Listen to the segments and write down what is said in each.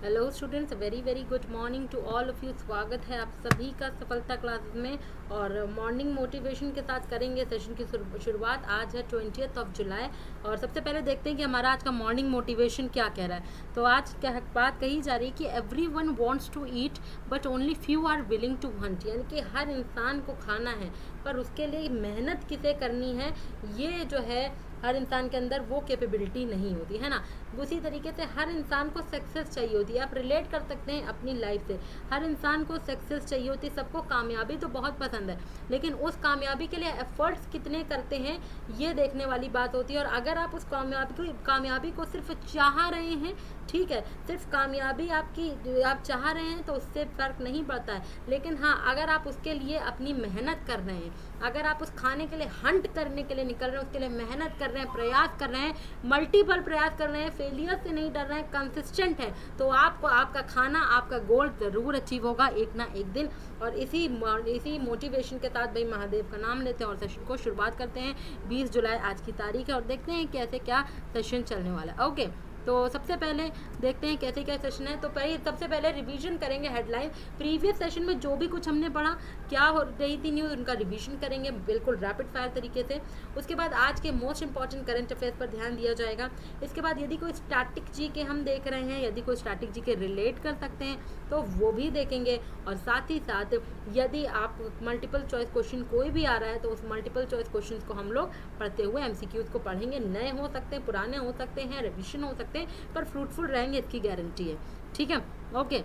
Hello students, very very good morning to all of you. स्वागत है आप सभी का सफलता क्लासेस में। और मॉर्निंग मोटिवेशन के साथ करेंगे सेशन की शुरुआत। आज है 20th ऑफ जुलाई और सबसे पहले देखते हैं कि हमारा आज का मॉर्निंग मोटिवेशन क्या कह रहा है। तो आज क्या बात कही जा रही है कि everyone wants to eat but only few are willing to hunt, यानी कि हर इंसान को खाना है पर उसके लिए मेहनत किसे करनी है, ये जो है हर इंसान के अंदर वो कैपेबिलिटी नहीं होती है ना। उसी तरीके से हर इंसान को सक्सेस चाहिए होती है। आप रिलेट कर सकते हैं अपनी लाइफ से। हर इंसान को सक्सेस चाहिए होती है, सबको कामयाबी तो बहुत पसंद है, लेकिन उस कामयाबी के लिए एफर्ट्स कितने करते हैं ये देखने वाली बात होती है। और अगर आप उस कामयाबी को सिर्फ चाह रहे हैं, ठीक है, सिर्फ कामयाबी आप चाह रहे हैं तो उससे फ़र्क नहीं पड़ता है। लेकिन हाँ, अगर आप उसके लिए अपनी मेहनत कर रहे हैं, अगर आप उस खाने के लिए हंट करने के लिए निकल रहे हैं, उसके लिए मेहनत कर रहे हैं, प्रयास कर रहे हैं, मल्टीपल प्रयास कर रहे हैं, फेलियर से नहीं डर रहे हैं, कंसिस्टेंट है, तो आपको आपका खाना, आपका गोल ज़रूर अचीव होगा एक ना एक दिन। और इसी मोटिवेशन के साथ भाई महादेव का नाम लेते हैं और सेशन को शुरुआत करते हैं। 20 जुलाई आज की तारीख है और देखते हैं कैसे क्या सेशन चलने वाला है। ओके, तो सबसे पहले देखते हैं कैसे क्या सेशन है। तो सबसे पहले रिवीजन करेंगे हेडलाइन। प्रीवियस सेशन में जो भी कुछ हमने पढ़ा, क्या हो रही थी न्यूज़, उनका रिवीजन करेंगे बिल्कुल रैपिड फायर तरीके से। उसके बाद आज के मोस्ट इंपॉर्टेंट करंट अफेयर्स पर ध्यान दिया जाएगा। इसके बाद यदि कोई स्टैटिक जी के हम देख रहे हैं, यदि कोई स्टैटिक जी के रिलेट कर सकते हैं तो वो भी देखेंगे। और साथ ही साथ यदि आप मल्टीपल चॉइस क्वेश्चन कोई भी आ रहा है तो उस मल्टीपल चॉइस क्वेश्चन को हम लोग पढ़ते हुए MCQs को पढ़ेंगे। नए हो सकते हैं, पुराने हो सकते हैं, रिविजन हो सकते हैं, पर फ्रूटफुल रहेंगे, इसकी गारंटी है। ठीक है, ओके।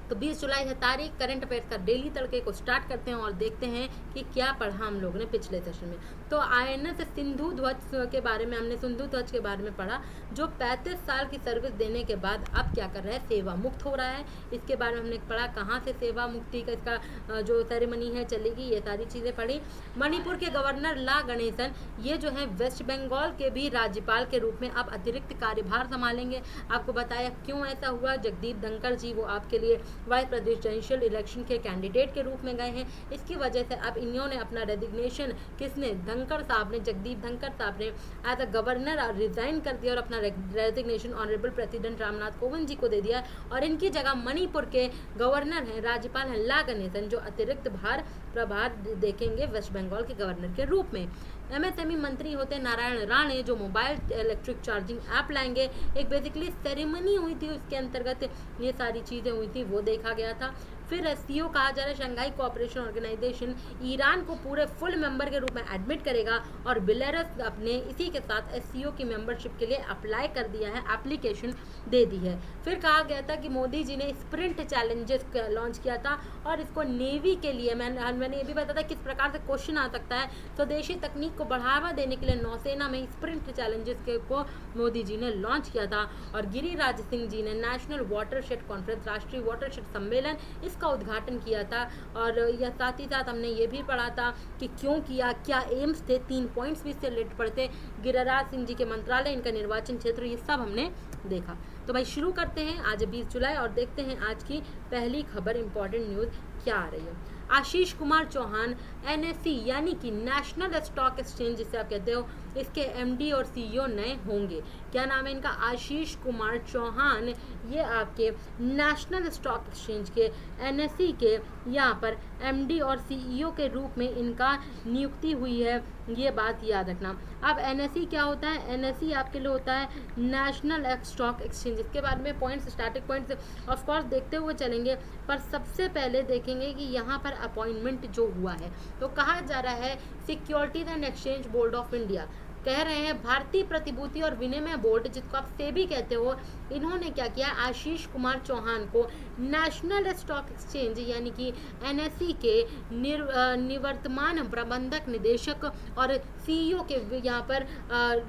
तो 20 जुलाई है तारीख। करंट अफेयर्स का डेली तड़के को स्टार्ट करते हैं और देखते हैं कि क्या पढ़ा हम लोगों ने पिछले सेशन में। तो INS सिंधु ध्वज के बारे में हमने सिंधु ध्वज के बारे में पढ़ा, जो 35 साल की सर्विस देने के बाद अब क्या कर रहा है, सेवा मुक्त हो रहा है। इसके बारे में हमने पढ़ा कहाँ से सेवा मुक्ति का इसका जो सेरेमनी है चलेगी, ये सारी चीज़ें पढ़ी। मणिपुर के गवर्नर ला गणेशन, ये जो है वेस्ट बंगाल के भी राज्यपाल के रूप में अब अतिरिक्त कार्यभार संभालेंगे। आपको बताया क्यों ऐसा हुआ। जगदीप धनखड़ जी वो आपके लिए वाइस प्रेसिडेंशियल इलेक्शन के कैंडिडेट के रूप में गए हैं। इसकी वजह से अब इन्होंने अपना रेजिग्नेशन, किसने, धनखड़ साहब ने, जगदीप धनखड़ साहब ने एज अ गवर्नर रिजाइन कर दिया और अपना resignation honourable president Ramnath Kovind ji को दे दिया। और इनकी जगह मणिपुर के गवर्नर हैं, राज्यपाल हैं ला गणेशन, जो अतिरिक्त प्रभार देखेंगे वेस्ट बंगाल के गवर्नर के रूप में। MSME मंत्री होते नारायण राणे, जो मोबाइल इलेक्ट्रिक चार्जिंग ऐप लाएंगे। एक बेसिकली सेरेमनी हुई थी, उसके अंतर्गत ये सारी चीज़ें हुई थी, वो देखा गया था। फिर SCO कहा जा रहा है, शंघाई कोऑपरेशन ऑर्गेनाइजेशन, ईरान को पूरे फुल मेंबर के रूप में एडमिट करेगा और बेलारूस अपने इसी के साथ SCO की मेंबरशिप के लिए अप्लाई कर दिया है, एप्लीकेशन दे दी है। फिर कहा गया था कि मोदी जी ने स्प्रिंट चैलेंजेस लॉन्च किया था और इसको नेवी के लिए मैंने ये भी बताया था किस प्रकार से क्वेश्चन आ सकता है। स्वदेशी तकनीक को बढ़ावा देने के लिए नौसेना में स्प्रिंट चैलेंजेस को मोदी जी ने लॉन्च किया था। और गिरिराज सिंह जी ने नेशनल वाटरशेड कॉन्फ्रेंस, राष्ट्रीय वाटरशेड सम्मेलन, इसका उद्घाटन किया था। और यह साथ ही साथ हमने ये भी पढ़ा था कि क्यों किया, क्या एम्स थे, 3 पॉइंट्स भी इससे रिलेटेड पढ़ते। गिरिराज सिंह जी के मंत्रालय, इनका निर्वाचन क्षेत्र, ये सब हमने देखा। तो भाई शुरू करते हैं। आज 20 जुलाई और देखते हैं आज की पहली खबर, इंपॉर्टेंट न्यूज़ क्या आ रही है। आशीष कुमार चौहान NSE यानी कि नेशनल स्टॉक एक्सचेंज जिसे आप कहते हो, इसके MD और CEO नए होंगे। क्या नाम है इनका, आशीष कुमार चौहान। ये आपके नेशनल स्टॉक एक्सचेंज के NSE के यहाँ पर MD और CEO के रूप में इनका नियुक्ति हुई है, ये बात याद रखना। अब NSE क्या होता है, NSE आपके लिए होता है नेशनल स्टॉक एक्सचेंज। इसके बारे में पॉइंट्स, स्टैटिक पॉइंट्स ऑफकोर्स देखते हुए चलेंगे, पर सबसे पहले देखेंगे कि यहाँ पर अपॉइंटमेंट जो हुआ है, तो कहा जा रहा है securities and exchange board of India, कह रहे हैं भारतीय प्रतिभूति और विनिमय बोर्ड, जिसको आप सेबी कहते हो, इन्होंने क्या किया, आशीष कुमार चौहान को नेशनल स्टॉक एक्सचेंज यानी कि NSE के निवर्तमान प्रबंधक निदेशक और CEO के यहाँ पर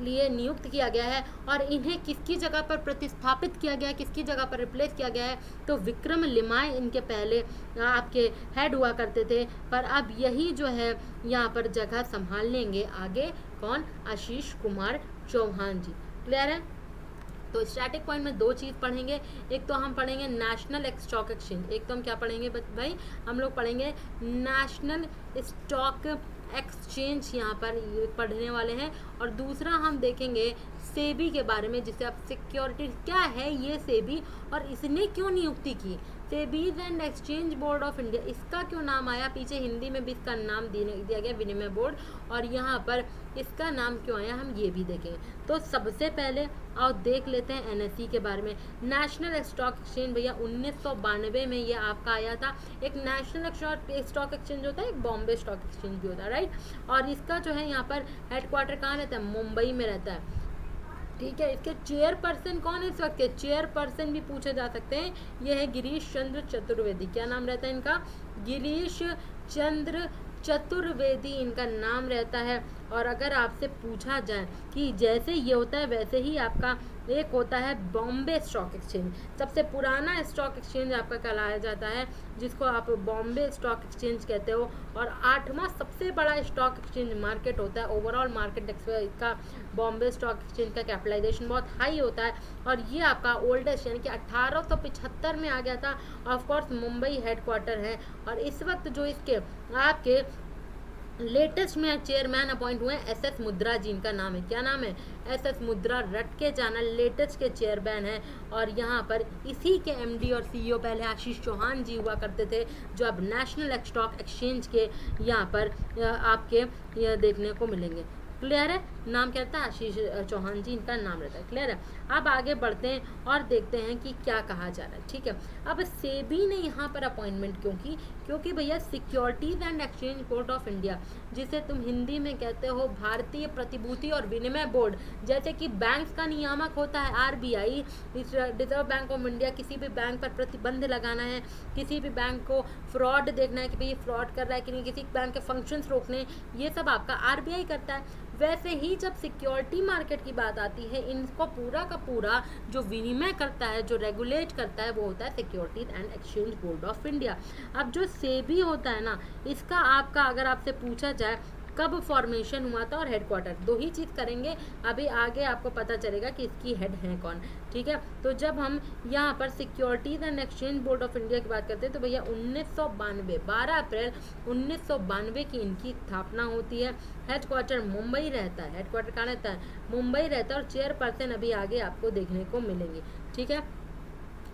लिए नियुक्त किया गया है। और इन्हें किसकी जगह पर प्रतिस्थापित किया गया है, किसकी जगह पर रिप्लेस किया गया है, तो विक्रम लिमाय इनके पहले आपके हेड हुआ करते थे, पर अब यही जो है यहाँ पर जगह संभाल लेंगे आगे, कौन, आशीष कुमार चौहान जी। क्लियर है। तो स्टैटिक पॉइंट में 2 चीज़ पढ़ेंगे। एक तो हम पढ़ेंगे नेशनल स्टॉक एक्सचेंज, एक तो हम क्या पढ़ेंगे भाई, हम लोग पढ़ेंगे नेशनल स्टॉक एक्सचेंज यहाँ पर ये पढ़ने वाले हैं। और दूसरा हम देखेंगे सेबी के बारे में, जिसे आप सिक्योरिटी, क्या है ये सेबी और इसने क्यों नियुक्ति की। सेबीज and exchange board of India, इसका क्यों नाम आया, पीछे हिंदी में भी इसका नाम दिया गया विनिमय बोर्ड, और यहाँ पर इसका नाम क्यों आया हम ये भी देखेंगे। तो सबसे पहले आओ देख लेते हैं एनएसई के बारे में। नेशनल स्टॉक एक्सचेंज भैया 1992 में ये आपका आया था। एक नेशनल स्टॉक एक्सचेंज होता है, एक बॉम्बे स्टॉक एक्सचेंज भी होता है, राइट। और इसका जो है यहाँ पर हेडक्वार्टर कहाँ रहता है, मुंबई में रहता है, ठीक है। इसके चेयरपर्सन कौन है इस वक्त के, चेयरपर्सन भी पूछे जा सकते हैं, ये है गिरीश चंद्र चतुर्वेदी। क्या नाम रहता है इनका, गिरीश चंद्र चतुर्वेदी इनका नाम रहता है। और अगर आपसे पूछा जाए कि जैसे ये होता है वैसे ही आपका एक होता है बॉम्बे स्टॉक एक्सचेंज, सबसे पुराना स्टॉक एक्सचेंज आपका कहलाया जाता है, जिसको आप बॉम्बे स्टॉक एक्सचेंज कहते हो। और 8वां सबसे बड़ा स्टॉक एक्सचेंज मार्केट होता है, ओवरऑल मार्केट का बॉम्बे स्टॉक एक्सचेंज का कैपिटलाइजेशन बहुत हाई होता है। और ये आपका ओल्डेस्ट यानी कि 1875 में आ गया था। ऑफकोर्स मुंबई हेडक्वार्टर है। और इस वक्त जो इसके आपके लेटेस्ट में चेयरमैन अपॉइंट हुए हैं एसएस मुद्रा जी, इनका नाम है, क्या नाम है, एसएस मुद्रा, रट के जाना, लेटेस्ट के चेयरमैन हैं। और यहाँ पर इसी के एमडी और सीईओ पहले आशीष चौहान जी हुआ करते थे, जो अब नेशनल स्टॉक एक्सचेंज के यहाँ पर आपके देखने को मिलेंगे। क्लियर है, नाम क्या रहता है, आशीष चौहान जी इनका नाम रहता है। क्लियर है। अब आगे बढ़ते हैं और देखते हैं कि क्या कहा जा रहा है, ठीक है। अब सेबी ने यहाँ पर अपॉइंटमेंट क्यों की, क्योंकि भैया securities and exchange board of India, जिसे तुम हिंदी में कहते हो भारतीय प्रतिभूति और विनिमय बोर्ड, जैसे कि बैंक का नियामक होता है RBI, reserve bank of India, किसी भी बैंक पर प्रतिबंध लगाना है, किसी भी बैंक को फ्रॉड देखना है कि भाई फ्रॉड कर रहा है कि नहीं, किसी बैंक के फंक्शंस रोकने, ये सब आपका आरबीआई करता है। वैसे ही जब सिक्योरिटी मार्केट की बात आती है, इनको पूरा का पूरा जो विनिमय करता है, जो रेगुलेट करता है, वो होता है securities and exchange board of India. अब जो सेबी होता है ना, इसका आपका अगर आपसे पूछा जाए कब फॉर्मेशन हुआ था और हेडक्वार्टर, दो ही चीज़ करेंगे, अभी आगे आपको पता चलेगा कि इसकी हेड है कौन, ठीक है। तो जब हम यहाँ पर securities and exchange board of India की बात करते हैं तो भैया 1992 12 अप्रैल 1992 की इनकी स्थापना होती है। हेडक्वार्टर मुंबई रहता है, हेडक्वार्टर कहाँ रहता है, मुंबई रहता है। और चेयरपर्सन अभी आगे आपको देखने को मिलेंगे, ठीक है।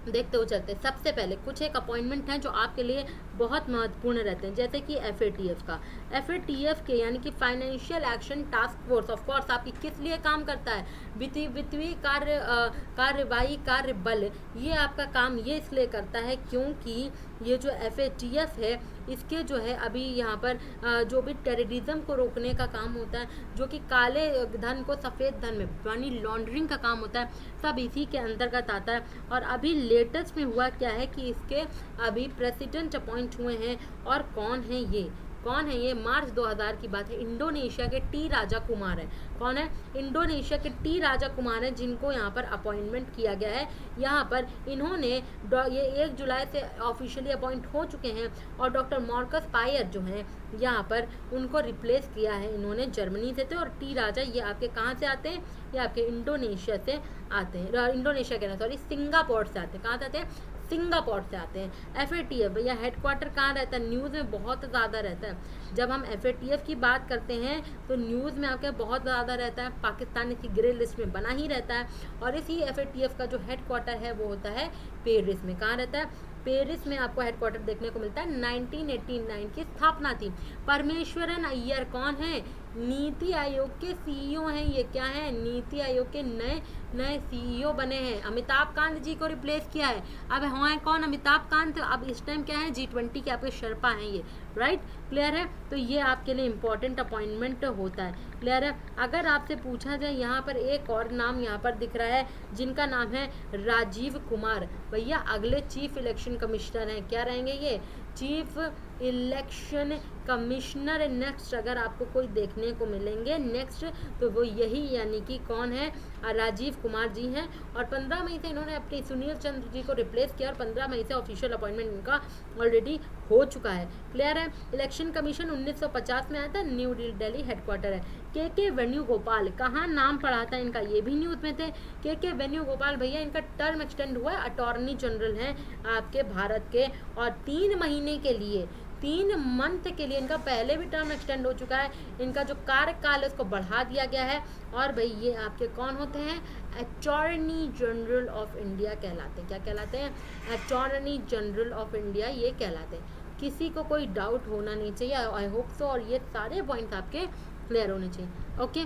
देखते हुए चलते, सबसे पहले कुछ एक अपॉइंटमेंट हैं जो आपके लिए बहुत महत्वपूर्ण रहते हैं, जैसे कि एफएटीएफ का, एफएटीएफ के यानी कि financial action task force, of course आपकी किस लिए काम करता है, वित्तीय कार्यवाही कार्य बल, ये आपका काम ये इसलिए करता है क्योंकि ये जो एफएटीएफ है इसके जो है अभी यहाँ पर जो भी टेररिज्म को रोकने का काम होता है, जो कि काले धन को सफ़ेद धन में मनी लॉन्ड्रिंग का काम होता है, सब इसी के अंतर्गत आता है। और अभी लेटेस्ट में हुआ क्या है कि इसके अभी प्रेसिडेंट अपॉइंट हुए हैं, और कौन है ये, कौन है ये, मार्च 2000 की बात है, इंडोनेशिया के टी राजा कुमार है। कौन है, इंडोनेशिया के टी राजा कुमार है, जिनको यहाँ पर अपॉइंटमेंट किया गया है। यहाँ पर इन्होंने ये 1 जुलाई से ऑफिशियली अपॉइंट हो चुके हैं। और डॉक्टर मार्कस पायर जो हैं यहाँ पर उनको रिप्लेस किया है इन्होंने, जर्मनी से थे। और टी राजा ये आपके कहाँ से आते हैं, ये आपके इंडोनेशिया से आते हैं, इंडोनेशिया के ना सॉरी सिंगापुर से आते हैं। कहाँ से आते हैं, सिंगापुर से आते हैं। एफएटीएफ भैया हेडक्वार्टर कहाँ रहता है, न्यूज़ में बहुत ज़्यादा रहता है। जब हम एफएटीएफ की बात करते हैं तो न्यूज़ में आपके बहुत ज़्यादा रहता है, पाकिस्तान इसकी ग्रे लिस्ट में बना ही रहता है। और इसी एफएटीएफ का जो हेडक्वार्टर है वो होता है पेरिस में। कहाँ रहता है, पेरिस में आपको हेडक्वार्टर देखने को मिलता है। 1989 की स्थापना थी। परमेश्वरन अय्यर कौन है, नीति आयोग के सीईओ हैं। ये क्या है, नीति आयोग के नए सीईओ बने हैं। अमिताभ कांत जी को रिप्लेस किया है। अब हैं कौन, अमिताभ कांत अब इस टाइम क्या है, G20 के आपके शर्पा हैं ये, राइट। क्लियर है, तो ये आपके लिए इम्पोर्टेंट अपॉइंटमेंट होता है। क्लियर है। अगर आपसे पूछा जाए यहाँ पर एक और नाम यहाँ पर दिख रहा है जिनका नाम है राजीव कुमार, भैया अगले चीफ इलेक्शन कमिश्नर हैं। क्या रहेंगे ये, चीफ इलेक्शन कमिश्नर नेक्स्ट अगर आपको कोई देखने को मिलेंगे नेक्स्ट, तो वो यही यानी कि कौन है, राजीव कुमार जी हैं। और 15 मई से इन्होंने अपने सुनील चंद्र जी को रिप्लेस किया और 15 मई से ऑफिशियल अपॉइंटमेंट इनका ऑलरेडी हो चुका है। क्लियर है। इलेक्शन कमीशन 1950 में आया था, न्यू दिल्ली हेडक्वार्टर है। के वेणुगोपाल, कहाँ नाम पढ़ा था इनका, ये भी न्यूज़ में थे। के वेणुगोपाल भैया इनका टर्म एक्सटेंड हुआ है, अटॉर्नी जनरल हैं आपके भारत के, और 3 महीने के लिए 3 मंथ के लिए, इनका पहले भी टर्म एक्सटेंड हो चुका है, इनका जो कार्यकाल है उसको बढ़ा दिया गया है। और भाई ये आपके कौन होते हैं? अटॉर्नी जनरल ऑफ इंडिया कहलाते हैं। क्या कहलाते हैं? अटॉर्नी जनरल ऑफ इंडिया ये कहलाते हैं। किसी को कोई डाउट होना नहीं चाहिए, आई होप सो, और ये सारे पॉइंट्स आपके क्लियर होने चाहिए। ओके,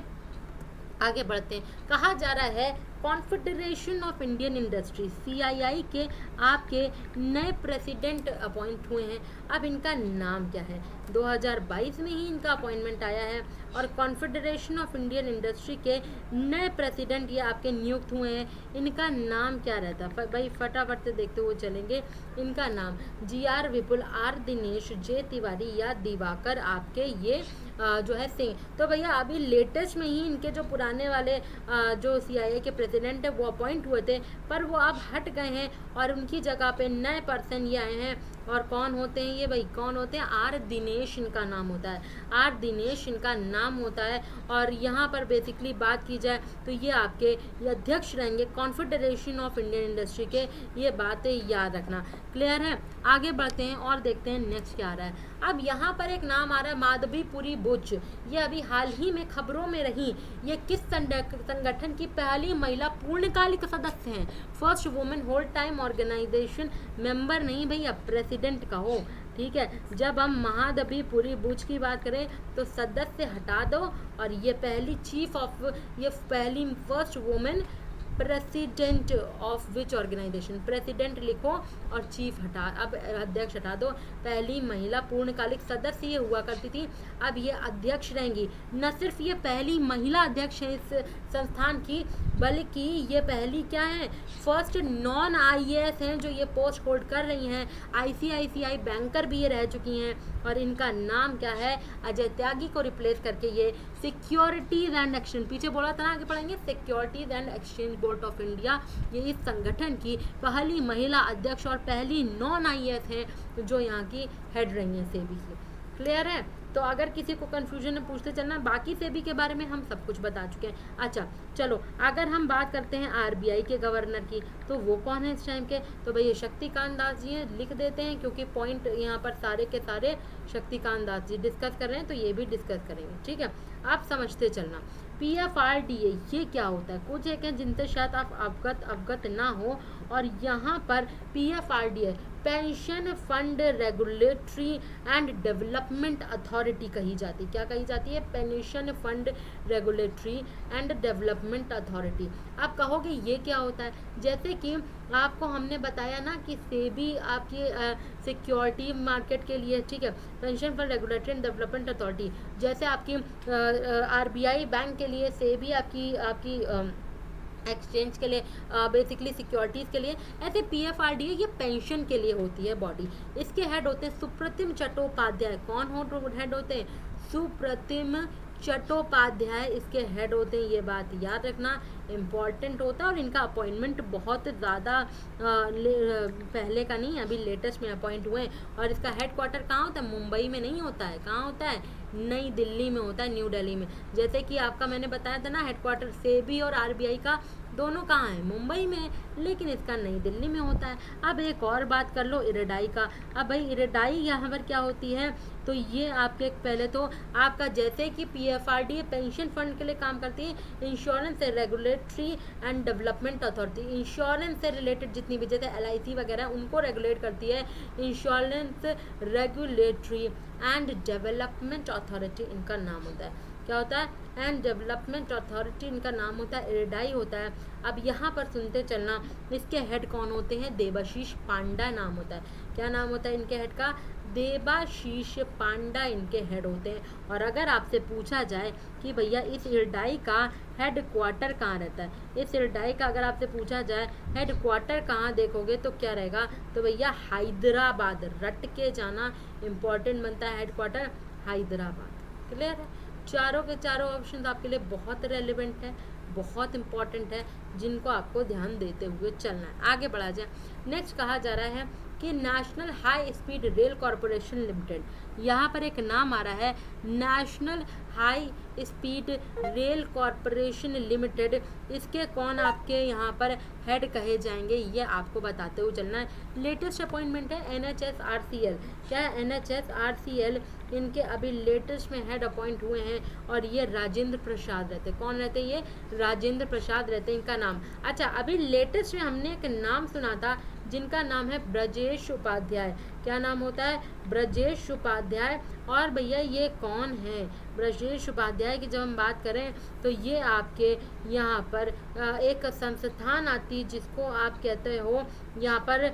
आगे बढ़ते हैं। कहा जा रहा है confederation of Indian industry CII के आपके नए प्रेसिडेंट अपॉइंट हुए हैं। अब इनका नाम क्या है? 2022 में ही इनका अपॉइंटमेंट आया है और कॉन्फेडरेशन ऑफ इंडियन इंडस्ट्री के नए प्रेसिडेंट ये आपके नियुक्त हुए हैं। इनका नाम क्या रहता है भाई? फटाफट से देखते हुए चलेंगे। इनका नाम GR विपुल, R दिनेश, J तिवारी या दिवाकर आपके ये जो है सिंह। तो भैया अभी लेटेस्ट में ही इनके जो पुराने वाले जो CII के प्रेसिडेंट है वो अपॉइंट हुए थे, पर वो अब हट गए हैं और उनकी जगह पे नए पर्सन ये आए हैं। और कौन होते हैं ये भाई? कौन होते हैं? R दिनेश इनका नाम होता है। R दिनेश इनका नाम होता है। और यहाँ पर बेसिकली बात की जाए तो ये आपके ये अध्यक्ष रहेंगे कॉन्फेडरेशन ऑफ इंडियन इंडस्ट्री के। ये बातें याद रखना। क्लियर है? आगे बढ़ते हैं और देखते हैं नेक्स्ट क्या आ रहा है। अब यहाँ पर एक नाम आ रहा है माधवीपुरी बुच। ये अभी हाल ही में खबरों में रही। ये किस संगठन की पहली महिला पूर्णकालिक सदस्य हैं? First women whole time organisation member, नहीं भैया प्रेसिडेंट का हो। ठीक है, जब हम महादबीपुरी बुच की बात करें तो सदस्य हटा दो और ये पहली चीफ ऑफ, ये पहली first women president of which organisation, president लिखो और चीफ हटा, अब अध्यक्ष हटा दो। पहली महिला पूर्णकालिक सदस्य ये हुआ करती थी, अब ये अध्यक्ष रहेंगी। न सिर्फ ये पहली महिला अध्यक्ष है इस संस्थान की, बल्कि ये पहली क्या है? फर्स्ट नॉन IAS हैं जो ये पोस्ट होल्ड कर रही हैं। ICICI बैंकर भी ये रह चुकी हैं। और इनका नाम क्या है? अजय त्यागी को रिप्लेस करके ये सिक्योरिटीज एंड एक्सचेंज, पीछे बोला था ना, आगे पढ़ेंगे, securities and exchange board of India, ये इस संगठन की पहली महिला अध्यक्ष और पहली नॉन IAS है जो यहाँ की हेड रही हैं सेबी की। क्लियर है? तो अगर किसी को कंफ्यूजन है पूछते चलना, बाकी सेबी के बारे में हम सब कुछ बता चुके हैं। अच्छा चलो, अगर हम बात करते हैं RBI के गवर्नर की, तो वो कौन है इस टाइम के? तो भाई ये शक्तिकांत दास जी हैं। लिख देते हैं क्योंकि पॉइंट यहाँ पर सारे के सारे शक्तिकांत दास जी डिस्कस कर रहे हैं, तो ये भी डिस्कस करेंगे। ठीक है, आप समझते चलना। PFRDA ये क्या होता है? कुछ एक है जिनसे शायद आप अवगत ना हो। और यहाँ पर PFRDA pension fund regulatory and development authority कही जाती है। क्या कही जाती है? Pension fund regulatory and development authority. आप कहोगे ये क्या होता है? जैसे कि आपको हमने बताया ना कि सेबी आपकी सिक्योरिटी मार्केट के लिए, ठीक है, pension fund regulatory and development authority, जैसे आपकी RBI बैंक के लिए सेबी आपकी एक्सचेंज के लिए, बेसिकली सिक्योरिटीज़ के लिए, ऐसे PFRDA ये पेंशन के लिए होती है बॉडी। इसके हेड होते हैं सुप्रतिम चट्टोपाध्याय। कौन हेड होते हैं? सुप्रतिम चट्टोपाध्याय इसके हेड होते हैं। ये बात याद रखना, इम्पॉर्टेंट होता है। और इनका अपॉइंटमेंट बहुत ज़्यादा पहले का नहीं, अभी लेटेस्ट में अपॉइंट हुए हैं। और इसका हेड क्वार्टर कहाँ होता है? मुंबई में नहीं होता है। कहाँ होता है? नई दिल्ली में होता है, न्यू दिल्ली में। जैसे कि आपका मैंने बताया था ना, हेड क्वार्टर सेबी और RBI का दोनों कहाँ है? मुंबई में, लेकिन इसका नई दिल्ली में होता है। अब एक और बात कर लो इरेडाई का। अब भाई इरेडाई यहाँ पर क्या होती है? तो ये आपके पहले तो आपका जैसे कि PFRDA पेंशन फंड के लिए काम करती है, insurance regulatory and development authority, insurance से रिलेटेड जितनी भी जैसे LIC वगैरह उनको रेगुलेट करती है। Insurance regulatory and development authority इनका नाम होता है। क्या होता है? एंड डेवलपमेंट अथॉरिटी इनका नाम होता है, इरेडाई होता है। अब यहाँ पर सुनते चलना, इसके हेड कौन होते हैं? देबाशीष पांडा नाम होता है। क्या नाम होता है इनके हेड का? देबाशीष पांडा इनके हेड होते हैं। और अगर आपसे पूछा जाए कि भैया इस इरेडाई का हेड क्वार्टर कहाँ रहता है, इस इरेडाई का अगर आपसे पूछा जाए हेड क्वार्टर कहाँ, देखोगे तो क्या रहेगा? तो भैया हैदराबाद, रट के जाना, इम्पॉर्टेंट बनता है हेड क्वार्टर हैदराबाद। क्लियर है? चारों के चारों ऑप्शन आपके लिए बहुत रेलिवेंट है, बहुत इंपॉर्टेंट है, जिनको आपको ध्यान देते हुए चलना है। आगे बढ़ा जाए। नेक्स्ट कहा जा रहा है कि national high speed rail corporation limited, यहाँ पर एक नाम आ रहा है national high speed rail corporation limited, इसके कौन आपके यहाँ पर हेड कहे जाएंगे ये आपको बताते हुए चलना है। लेटेस्ट अपॉइंटमेंट है NHSRCL, क्या है NHSRCL, इनके अभी लेटेस्ट में हेड अपॉइंट हुए हैं और ये राजेंद्र प्रसाद रहते। कौन रहते ये? राजेंद्र प्रसाद रहते इनका नाम। अच्छा, अभी लेटेस्ट में हमने एक नाम सुना था जिनका नाम है ब्रजेश उपाध्याय। क्या नाम होता है? ब्रजेश उपाध्याय। और भैया ये कौन है? ब्रजेश उपाध्याय की जब हम बात करें तो ये आपके यहाँ पर एक संस्थान आती जिसको आप कहते हो यहाँ पर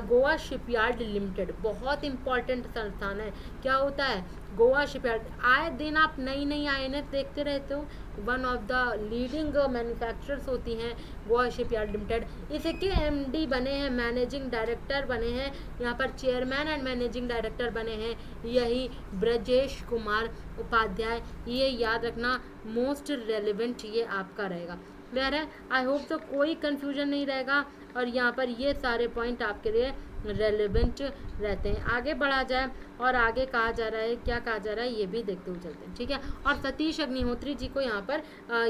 गोवा शिपयार्ड लिमिटेड, बहुत इंपॉर्टेंट संस्थान है। क्या होता है? गोवा शिपयार्ड। आए दिन आप नई नई INF देखते रहते हो, one of the leading manufacturers होती हैं गोवा शिपयार्ड लिमिटेड। इसके MD बने हैं, मैनेजिंग डायरेक्टर बने हैं, यहाँ पर चेयरमैन एंड मैनेजिंग डायरेक्टर बने हैं यही ब्रजेश कुमार उपाध्याय। ये याद रखना, मोस्ट रेलिवेंट ये आपका रहेगा। क्लियर है? आई होप तो कोई कंफ्यूजन नहीं रहेगा और यहाँ पर ये सारे पॉइंट आपके लिए रेलिवेंट रहते हैं। आगे बढ़ा जाए और आगे कहा जा रहा है, क्या कहा जा रहा है ये भी देखते हुए चलते हैं, ठीक है। और सतीश अग्निहोत्री जी को यहाँ पर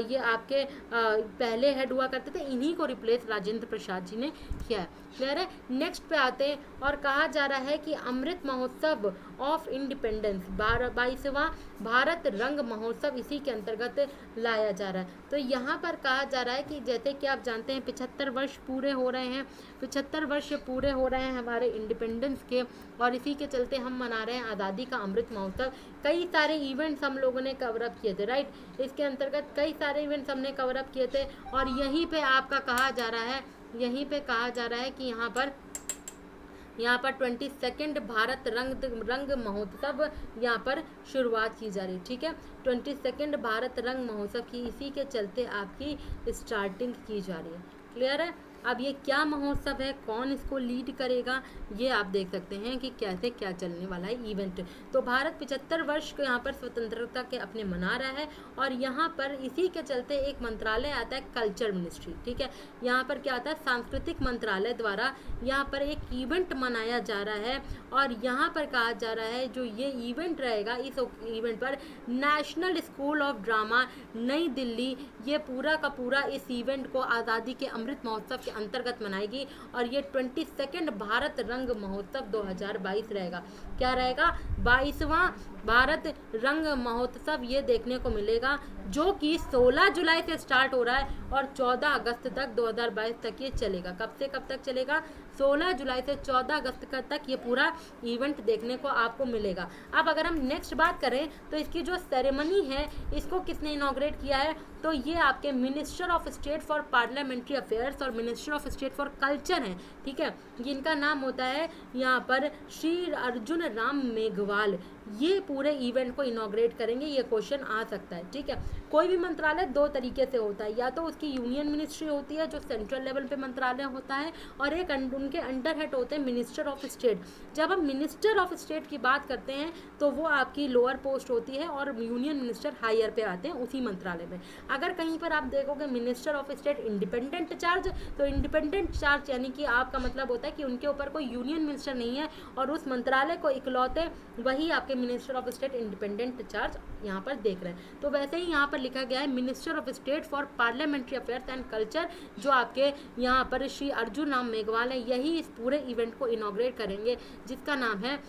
ये आपके पहले हेड हुआ करते थे, इन्हीं को रिप्लेस राजेंद्र प्रसाद जी ने किया है। क्लियर है? नेक्स्ट पे आते हैं और कहा जा रहा है कि अमृत महोत्सव ऑफ इंडिपेंडेंस 22वां भारत रंग महोत्सव इसी के अंतर्गत लाया जा रहा है। तो यहाँ पर कहा जा रहा है कि जैसे कि आप जानते हैं 75 वर्ष पूरे हो रहे हैं, 75 वर्ष पूरे हो रहे हैं हमारे इंडिपेंडेंस के, और इसी के चलते हम मना रहे हैं आज़ादी का अमृत महोत्सव। कई सारे इवेंट्स हम लोगों ने कवर अप किए थे, राइट। इसके अंतर्गत कई सारे इवेंट्स हमने कवर अप किए थे और यहीं पे आपका कहा जा रहा है, यहीं पे कहा जा रहा है कि यहाँ पर 22nd भारत रंग महोत्सव यहाँ पर शुरुआत की जा रही है, ठीक है। 22nd भारत रंग महोत्सव की इसी के चलते आपकी स्टार्टिंग की जा रही है। क्लियर है? अब ये क्या महोत्सव है, कौन इसको लीड करेगा, ये आप देख सकते हैं कि कैसे क्या चलने वाला है इवेंट। तो भारत 75 वर्ष को यहाँ पर स्वतंत्रता के अपने मना रहा है और यहाँ पर इसी के चलते एक मंत्रालय आता है कल्चर मिनिस्ट्री, ठीक है। यहाँ पर क्या आता है? सांस्कृतिक मंत्रालय द्वारा यहाँ पर एक इवेंट मनाया जा रहा है और यहाँ पर कहा जा रहा है जो ये इवेंट रहेगा, इस इवेंट पर नेशनल स्कूल ऑफ ड्रामा नई दिल्ली ये पूरा का पूरा इस इवेंट को आज़ादी के अमृत महोत्सव के अंतर्गत मनाएगी और ये 22nd भारत रंग महोत्सव 2022 रहेगा। क्या रहेगा? 22वां भारत रंग महोत्सव ये देखने को मिलेगा जो कि 16 जुलाई से स्टार्ट हो रहा है और 14 अगस्त तक 2022 तक ये चलेगा। कब से कब तक चलेगा? 16 जुलाई से 14 अगस्त तक ये पूरा इवेंट देखने को आपको मिलेगा। अब अगर हम नेक्स्ट बात करें तो इसकी जो सेरेमनी है इसको किसने इनॉग्रेट किया है? तो ये आपके minister of state for parliamentary affairs और minister of state for culture हैं, ठीक है। जिनका नाम होता है यहाँ पर श्री अर्जुन राम मेघवाल। ये पूरे इवेंट को इनॉग्रेट करेंगे। ये क्वेश्चन आ सकता है, ठीक है। कोई भी मंत्रालय दो तरीके से होता है, या तो उसकी यूनियन मिनिस्ट्री होती है जो सेंट्रल लेवल पे मंत्रालय होता है और एक उनके अंडर हेड होते हैं मिनिस्टर ऑफ स्टेट। जब हम मिनिस्टर ऑफ स्टेट की बात करते हैं तो वो आपकी लोअर पोस्ट होती है और यूनियन मिनिस्टर हायर पे आते हैं उसी मंत्रालय में। अगर कहीं पर आप देखोगे minister of state independent charge, तो इंडिपेंडेंट चार्ज यानी कि आपका मतलब होता है कि उनके ऊपर कोई यूनियन मिनिस्टर नहीं है और उस मंत्रालय को इकलौते वही आपके minister of state independent charge यहाँ पर देख रहे हैं। तो वैसे ही यहाँ पर लिखा गया है minister of state for parliamentary affairs and culture, जो आपके यहाँ पर श्री अर्जुन राम मेघवाल है, यही इस पूरे इवेंट को इनॉग्रेट करेंगे जिसका नाम है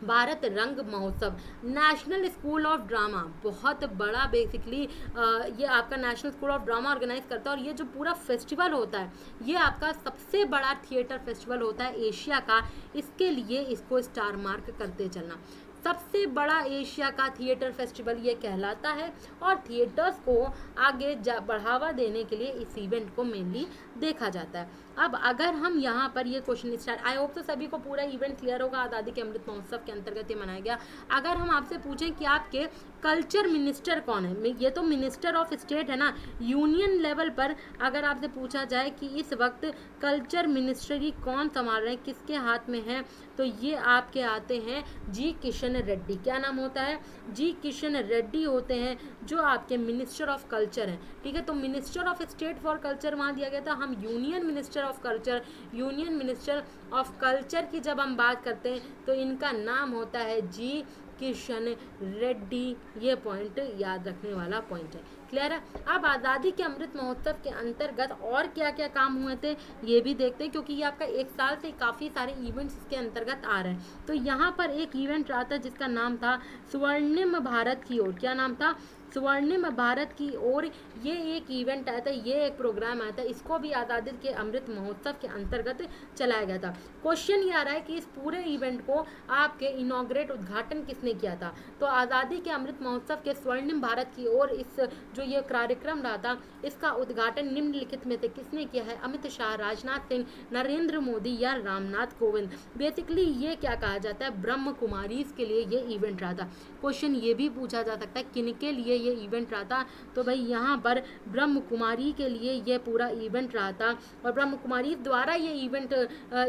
भारत रंग महोत्सव। नेशनल स्कूल ऑफ ड्रामा बहुत बड़ा बेसिकली ये आपका National School of Drama organise करता है और ये जो पूरा फेस्टिवल होता है ये आपका सबसे बड़ा थिएटर फेस्टिवल होता है एशिया का। इसके लिए इसको स्टार मार्क करते चलना। सबसे बड़ा एशिया का थिएटर फेस्टिवल ये कहलाता है और थिएटर्स को आगे बढ़ावा देने के लिए इस इवेंट को मेनली देखा जाता है। अब अगर हम यहाँ पर ये क्वेश्चन स्टार्ट, आई होप तो सभी को पूरा इवेंट क्लियर होगा। आज़ादी के अमृत महोत्सव के अंतर्गत ये मनाया गया। अगर हम आपसे पूछें कि आपके कल्चर मिनिस्टर कौन है, ये तो मिनिस्टर ऑफ स्टेट है ना, यूनियन लेवल पर अगर आपसे पूछा जाए कि इस वक्त कल्चर मिनिस्ट्री कौन संभाल रहे हैं, किसके हाथ में है, तो ये आपके आते हैं जी किशन किशन रेड्डी। क्या नाम होता है? जी किशन रेड्डी होते हैं, जो आपके मिनिस्टर ऑफ कल्चर हैं। ठीक है, तो minister of state for culture वहाँ दिया गया था। हम union minister of culture, union minister of culture की जब हम बात करते हैं तो इनका नाम होता है जी किशन रेड्डी। ये पॉइंट याद रखने वाला पॉइंट है। क्लियर है? अब आज़ादी के अमृत महोत्सव के अंतर्गत और क्या क्या काम हुए थे ये भी देखते हैं, क्योंकि ये आपका एक साल से काफ़ी सारे इवेंट्स इसके अंतर्गत आ रहे हैं। तो यहाँ पर एक इवेंट रहा था जिसका नाम था स्वर्णिम भारत की ओर। क्या नाम था? स्वर्णिम भारत की ओर। ये एक इवेंट आया था, ये एक प्रोग्राम आया था, इसको भी आज़ादी के अमृत महोत्सव के अंतर्गत चलाया गया था। क्वेश्चन ये आ रहा है कि इस पूरे इवेंट को आपके इनॉग्रेट उद्घाटन किसने किया था? तो आज़ादी के अमृत महोत्सव के स्वर्णिम भारत की ओर इस जो ये कार्यक्रम रहा था, इसका उद्घाटन निम्नलिखित में से किसने किया है? अमित शाह, राजनाथ सिंह, नरेंद्र मोदी या रामनाथ कोविंद। बेसिकली ये क्या कहा जाता है? ब्रह्म कुमारीज के लिए ये इवेंट रहा था। क्वेश्चन ये भी पूछा जा सकता है किनके लिए ये इवेंट रहा था? तो भाई यहाँ पर ब्रह्म कुमारी के लिए ये पूरा इवेंट रहा था, और ब्रह्म कुमारी द्वारा ये इवेंट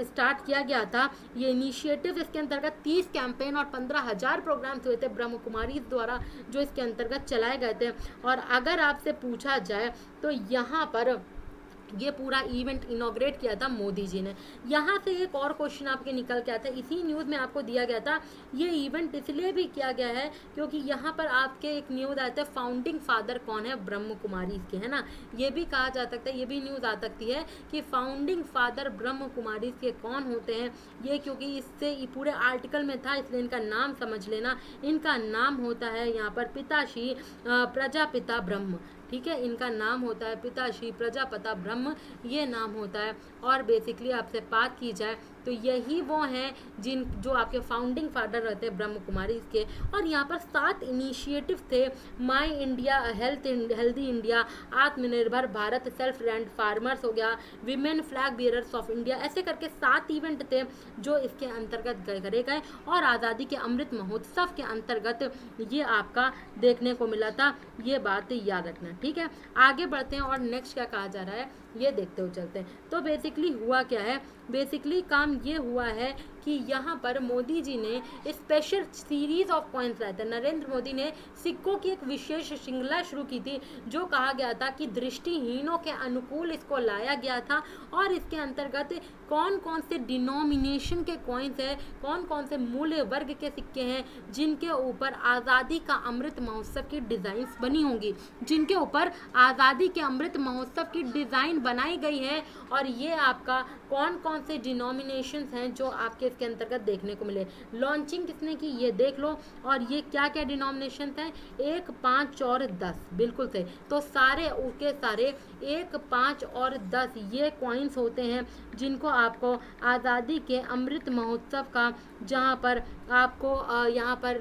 स्टार्ट किया गया था। ये इनिशिएटिव इसके अंतर्गत 30 कैंपेन और 15,000 प्रोग्राम्स हुए थे ब्रह्म कुमारी द्वारा, जो इसके अंतर्गत चलाए गए थे। और अगर आपसे पूछा जाए तो यहाँ पर ये पूरा इवेंट इनॉग्रेट किया था मोदी जी ने। यहाँ से एक और क्वेश्चन आपके निकल के आता है, इसी न्यूज़ में आपको दिया गया था। ये इवेंट इसलिए भी किया गया है क्योंकि यहाँ पर आपके एक न्यूज़ आता है फाउंडिंग फादर कौन है? ब्रह्म कुमारी के, है ना। ये भी कहा जा सकता है, ये भी न्यूज़ आ सकती है कि फाउंडिंग फादर ब्रह्म कुमारी के कौन होते हैं ये, क्योंकि इससे पूरे आर्टिकल में था, इसलिए इनका नाम समझ लेना। इनका नाम होता है यहाँ पर पिताश्री प्रजापिता ब्रह्म। ठीक है, इनका नाम होता है पिताश्री प्रजापिता ब्रह्म, ये नाम होता है। और बेसिकली आपसे बात की जाए तो यही वो हैं जो आपके फाउंडिंग फादर रहते हैं ब्रह्म कुमारी के। और यहाँ पर 7 इनिशिएटिव थे, माई इंडिया, हेल्दी इंडिया, आत्मनिर्भर भारत, सेल्फ रेंट फार्मर्स हो गया, women flag bearers of India, ऐसे करके 7 इवेंट थे जो इसके अंतर्गत करे गए और आज़ादी के अमृत महोत्सव के अंतर्गत ये आपका देखने को मिला था। ये बात याद रखना। ठीक है, आगे बढ़ते हैं और नेक्स्ट क्या कहा जा रहा है ये देखते हुए चलते हैं। तो बेसिकली हुआ क्या है? बेसिकली काम ये हुआ है कि यहाँ पर मोदी जी ने स्पेशल सीरीज ऑफ कॉइन्स लाए थे। नरेंद्र मोदी ने सिक्कों की एक विशेष श्रृंखला शुरू की थी, जो कहा गया था कि दृष्टिहीनों के अनुकूल इसको लाया गया था। और इसके अंतर्गत कौन कौन से डिनोमिनेशन के कॉइन्स हैं, कौन कौन से मूल्य वर्ग के सिक्के हैं जिनके ऊपर आज़ादी का अमृत महोत्सव की डिज़ाइंस बनी होंगी, जिनके ऊपर आज़ादी के अमृत महोत्सव की डिज़ाइन बनाई गई है। और ये आपका कौन कौन से डिनोमिनेशंस हैं जो आपके इसके अंतर्गत देखने को मिले। लॉन्चिंग किसने की ये देख लो। और ये क्या क्या डिनोमिनेशंस हैं? 1, 5 और 10। बिल्कुल सही। तो सारे उसके सारे 1, 5 और 10 ये कॉइन्स होते हैं जिनको आपको आज़ादी के अमृत महोत्सव का, जहाँ पर आपको यहाँ पर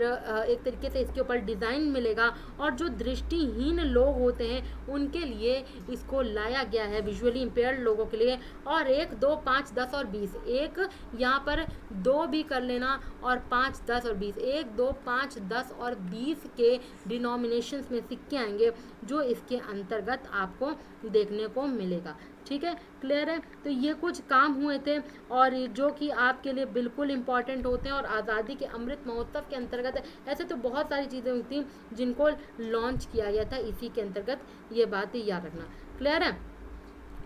एक तरीके से इसके ऊपर डिज़ाइन मिलेगा। और जो दृष्टिहीन लोग होते हैं उनके लिए इसको लाया गया है, विजुअली इम्पेयर्ड लोगों के लिए। और 1, 2, 5, 10 और 20, एक यहाँ पर 2 भी कर लेना, और 5, 10 और 20, 1, 2, 5, 10 और 20 के डिनोमिनेशंस में सिक्के आएंगे जो इसके अंतर्गत आपको देखने को मिलेगा। ठीक है, क्लियर है। तो ये कुछ काम हुए थे और जो कि आपके लिए बिल्कुल इम्पॉर्टेंट होते हैं। और आज़ादी के अमृत महोत्सव के अंतर्गत ऐसे तो बहुत सारी चीज़ें हुई थी जिनको लॉन्च किया गया था इसी के अंतर्गत, ये बात याद रखना। क्लियर है?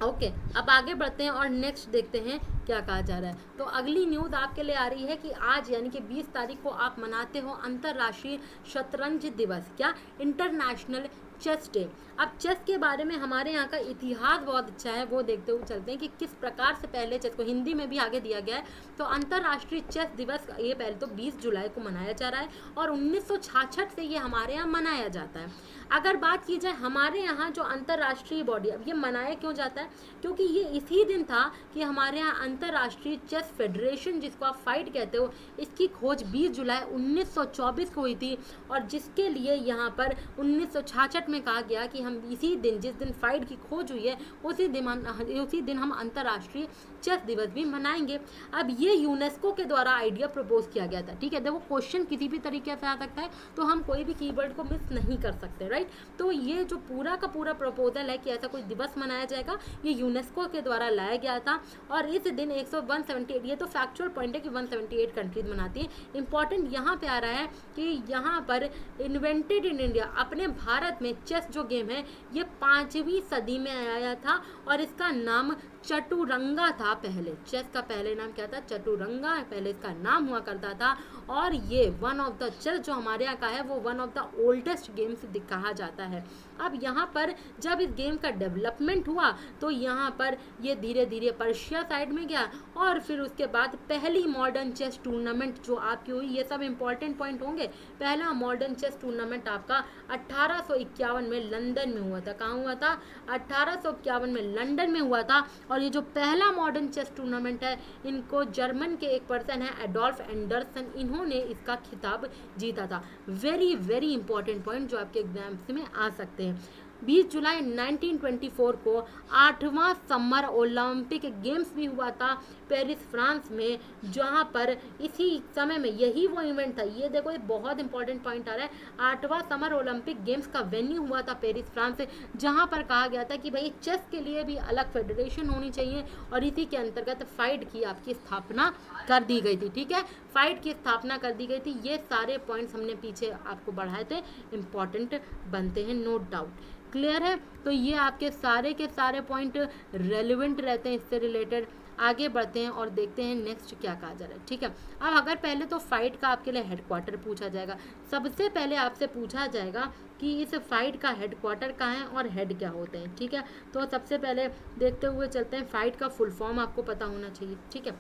ओके, अब आगे बढ़ते हैं और नेक्स्ट देखते हैं क्या कहा जा रहा है। तो अगली न्यूज़ आपके लिए आ रही है कि आज यानी कि 20 तारीख को आप मनाते हो अंतर्राष्ट्रीय शतरंज दिवस। क्या? International chess day. अब चेस के बारे में हमारे यहाँ का इतिहास बहुत अच्छा है, वो देखते हुए चलते हैं कि किस प्रकार से पहले चेस को हिंदी में भी आगे दिया गया है। तो अंतर्राष्ट्रीय चेस दिवस ये पहले तो 20 जुलाई को मनाया जा रहा है और 1966 से ये हमारे यहाँ मनाया जाता है। अगर बात की जाए हमारे यहाँ जो अंतर्राष्ट्रीय बॉडी, अब ये मनाया क्यों जाता है? क्योंकि ये इसी दिन था कि हमारे यहाँ अंतर्राष्ट्रीय चेस फेडरेशन, जिसको आप फाइट कहते हो, इसकी खोज 20 जुलाई 1924 को हुई थी। और जिसके लिए यहाँ पर 1966 नाटक में कहा गया कि हम इसी दिन, जिस दिन फाइड की खोज हुई है, उसी दिन हम अंतर्राष्ट्रीय चेस दिवस भी मनाएंगे। अब ये यूनेस्को के द्वारा आइडिया प्रपोज किया गया था। ठीक है, देखो क्वेश्चन किसी भी तरीके से आ सकता है, तो हम कोई भी कीवर्ड को मिस नहीं कर सकते, राइट। तो ये जो पूरा का पूरा प्रपोजल है कि ऐसा कोई दिवस मनाया जाएगा, ये यूनेस्को के द्वारा लाया गया था। और इस दिन 178, ये तो फैक्चुअल पॉइंट है कि 178 कंट्रीज मनाती है। इंपॉर्टेंट यहाँ पे आ रहा है कि यहाँ पर इन्वेंटेड इन इंडिया, अपने भारत में चेस जो गेम है ये 5वीं सदी में आया था और इसका नाम चतुरंगा था। पहले चेस का पहले नाम क्या था? चतुरंगा पहले इसका नाम हुआ करता था। और ये वन ऑफ द चेस जो हमारे यहाँ का है वो one of the oldest games कहा जाता है। अब यहाँ पर जब इस गेम का डेवलपमेंट हुआ तो यहाँ पर ये धीरे धीरे पर्शिया साइड में गया और फिर उसके बाद पहली मॉडर्न चेस टूर्नामेंट जो आपकी हुई, ये सब इंपॉर्टेंट पॉइंट होंगे। पहला मॉडर्न चेस टूर्नामेंट आपका 1851 में लंदन में हुआ था। कहाँ हुआ था? 1851 में लंदन में हुआ था। और ये जो पहला मॉडर्न चेस टूर्नामेंट है, इनको जर्मन के एक पर्सन है एडोल्फ एंडरसन, इन्होंने इसका खिताब जीता था। वेरी वेरी इंपॉर्टेंट पॉइंट जो आपके एग्जाम्स में आ सकते हैं। 20 जुलाई 1924 को 8वां समर ओलंपिक गेम्स भी हुआ था पेरिस फ्रांस में, जहां पर इसी समय में यही वो इवेंट था। ये देखो, ये बहुत इंपॉर्टेंट पॉइंट आ रहा है। 8वां समर ओलंपिक गेम्स का वेन्यू हुआ था पेरिस फ्रांस से, जहां पर कहा गया था कि भाई चेस के लिए भी अलग फेडरेशन होनी चाहिए और इसी के अंतर्गत फाइड की आपकी स्थापना कर दी गई थी। ठीक है, फाइड की स्थापना कर दी गई थी। ये सारे पॉइंट्स हमने पीछे आपको बढ़ाए थे, इंपॉर्टेंट बनते हैं, नो डाउट। क्लियर है? तो ये आपके सारे के सारे पॉइंट रेलिवेंट रहते हैं इससे रिलेटेड। आगे बढ़ते हैं और देखते हैं नेक्स्ट क्या कहा जा रहा है। ठीक है, अब अगर पहले तो फाइट का आपके लिए हेडक्वार्टर पूछा जाएगा। सबसे पहले आपसे पूछा जाएगा कि इस फाइट का हेडक्वार्टर कहाँ है और हेड क्या होते हैं। ठीक है, तो सबसे पहले देखते हुए चलते हैं। फाइट का फुल फॉर्म आपको पता होना चाहिए। ठीक है,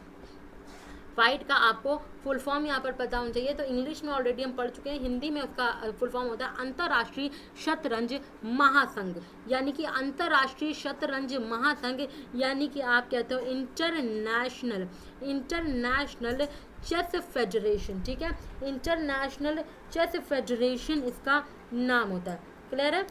फाइट का आपको फुल फॉर्म यहाँ पर पता होना चाहिए। तो इंग्लिश में ऑलरेडी हम पढ़ चुके हैं, हिंदी में उसका फुल फॉर्म होता है अंतर्राष्ट्रीय शतरंज महासंघ, यानी कि अंतर्राष्ट्रीय शतरंज महासंघ, यानी कि आप कहते हो इंटरनेशनल चेस फेडरेशन। ठीक है, इंटरनेशनल चेस फेडरेशन इसका नाम होता है। क्लियर है?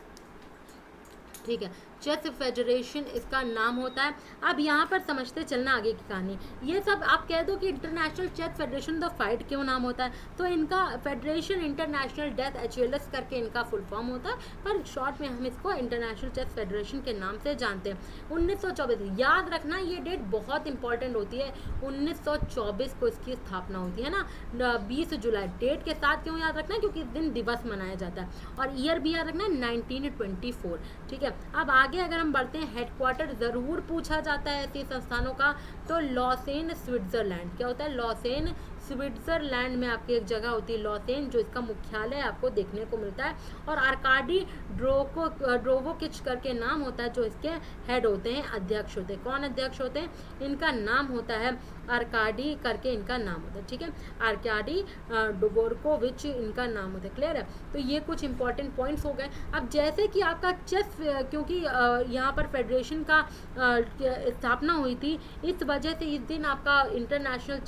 ठीक है, चेस फेडरेशन इसका नाम होता है। अब यहाँ पर समझते चलना आगे की कहानी। ये सब आप कह दो कि इंटरनेशनल चेस फेडरेशन द फाइट क्यों नाम होता है, तो इनका फेडरेशन इंटरनेशनल डेथ HLS करके इनका फुल फॉर्म होता है, पर शॉर्ट में हम इसको इंटरनेशनल चेस फेडरेशन के नाम से जानते हैं। 1924, याद रखना ये डेट बहुत इंपॉर्टेंट होती है। 1924 को इसकी स्थापना होती है ना, 20 जुलाई। डेट के साथ क्यों याद रखना है? क्योंकि इस दिन दिवस मनाया जाता है। और ईयर भी याद रखना है 1924। ठीक है, अब आगे अगर हम बढ़ते हैं, हेडक्वार्टर जरूर पूछा जाता है ऐसे संस्थानों का, तो लॉसेन स्विट्जरलैंड। क्या होता है? लॉसेन स्विट्जरलैंड में आपकी एक जगह होती है लॉसेन, जो इसका मुख्यालय आपको देखने को मिलता है। और आर्काडी ड्रोवोकिच करके नाम होता है जो इसके हेड होते हैं, अध्यक्ष होते हैं। कौन अध्यक्ष होते हैं? इनका नाम होता है आर्काडी करके इनका नाम होता है। ठीक है, आर्काडी डोबोरकोविच इनका नाम होता है। क्लियर है? तो ये कुछ इंपॉर्टेंट पॉइंट्स हो गए। अब जैसे कि आपका चेस, क्योंकि यहाँ पर फेडरेशन का स्थापना हुई थी, इस वजह से इस दिन आपका इंटरनेशनल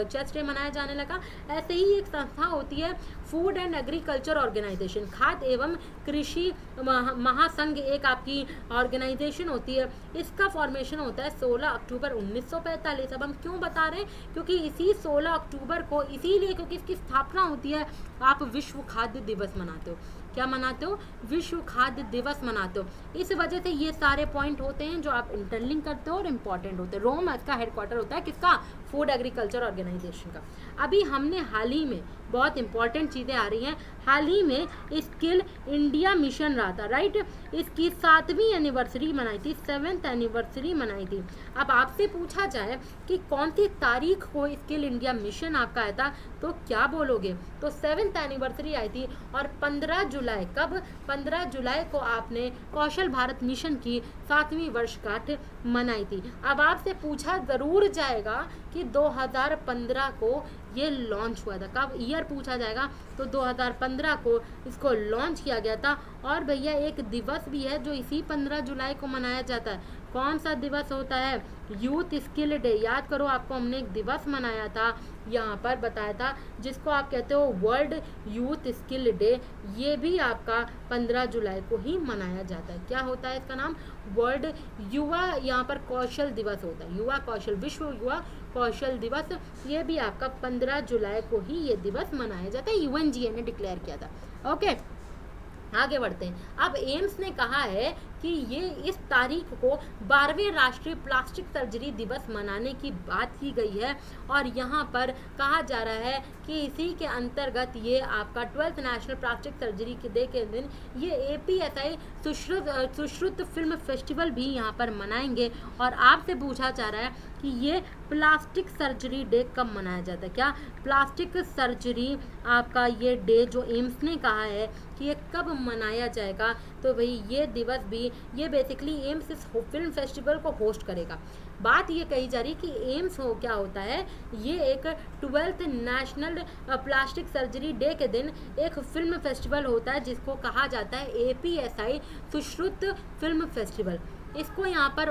चेस डे मनाया जाने लगा। ऐसे ही एक संस्था होती है फूड एंड एग्रीकल्चर ऑर्गेनाइजेशन, खाद्य एवं कृषि महासंघ, एक आपकी ऑर्गेनाइजेशन होती है। इसका फॉर्मेशन होता है 16 अक्टूबर 1945। अब हम क्यों बता रहे हैं? क्योंकि इसी 16 अक्टूबर को, इसीलिए क्योंकि इसकी स्थापना होती है, आप विश्व खाद्य दिवस मनाते हो। क्या मनाते हो? विश्व खाद्य दिवस मनाते हो। इस वजह से ये सारे पॉइंट होते हैं जो आप इंटरलिंक करते हो और इम्पॉर्टेंट होते हैं। रोम इसका हेडक्वार्टर होता है किसका? फूड एग्रीकल्चर ऑर्गेनाइजेशन का। अभी हमने हाल ही में बहुत इंपॉर्टेंट चीज़ें आ रही हैं, हाल ही में स्किल इंडिया मिशन रहा था, राइट। इसकी 7वीं एनिवर्सरी मनाई थी, 7th एनिवर्सरी मनाई थी। अब आपसे पूछा जाए कि कौन सी तारीख को स्किल इंडिया मिशन आपका आया था, तो क्या बोलोगे? तो 7th एनिवर्सरी आई थी। और 15 जुलाई, कब? 15 जुलाई को आपने कौशल भारत मिशन की 7वीं वर्षगांठ मनाई थी। अब आपसे पूछा ज़रूर जाएगा कि 2015 को ये लॉन्च हुआ था। कब? ईयर पूछा जाएगा तो 2015 को इसको लॉन्च किया गया था। और भैया एक दिवस भी है जो इसी 15 जुलाई को मनाया जाता है, कौन सा दिवस होता है? Youth skill day. याद करो, आपको हमने एक दिवस मनाया था, यहाँ पर बताया था, जिसको आप कहते हो वर्ल्ड यूथ स्किल डे। ये भी आपका 15 जुलाई को ही मनाया जाता है। क्या होता है इसका नाम? वर्ल्ड युवा, यहाँ पर कौशल दिवस होता है, युवा कौशल, विश्व युवा कौशल दिवस। ये भी आपका 15 जुलाई को ही ये दिवस मनाया जाता है, यूएनजीए ने डिक्लेयर किया था। ओके, आगे बढ़ते हैं। अब एम्स ने कहा है कि ये इस तारीख को 12वें राष्ट्रीय प्लास्टिक सर्जरी दिवस मनाने की बात की गई है, और यहाँ पर कहा जा रहा है कि इसी के अंतर्गत ये आपका 12th नेशनल प्लास्टिक सर्जरी के डे के दिन ये APSI सुश्रुत फिल्म फेस्टिवल भी यहाँ पर मनाएंगे। और आपसे पूछा जा रहा है कि ये प्लास्टिक सर्जरी डे कब मनाया जाता है? क्या प्लास्टिक सर्जरी आपका ये डे जो एम्स ने कहा है कि ये कब मनाया जाएगा? तो भाई ये दिवस भी, ये बेसिकली एम्स इस फिल्म फेस्टिवल को होस्ट करेगा। बात ये कही जा रही कि एम्स हो क्या होता है, ये एक 12th national plastic surgery day के दिन एक फिल्म फेस्टिवल होता है जिसको कहा जाता है APSI सुश्रुत फिल्म फेस्टिवल। इसको यहाँ पर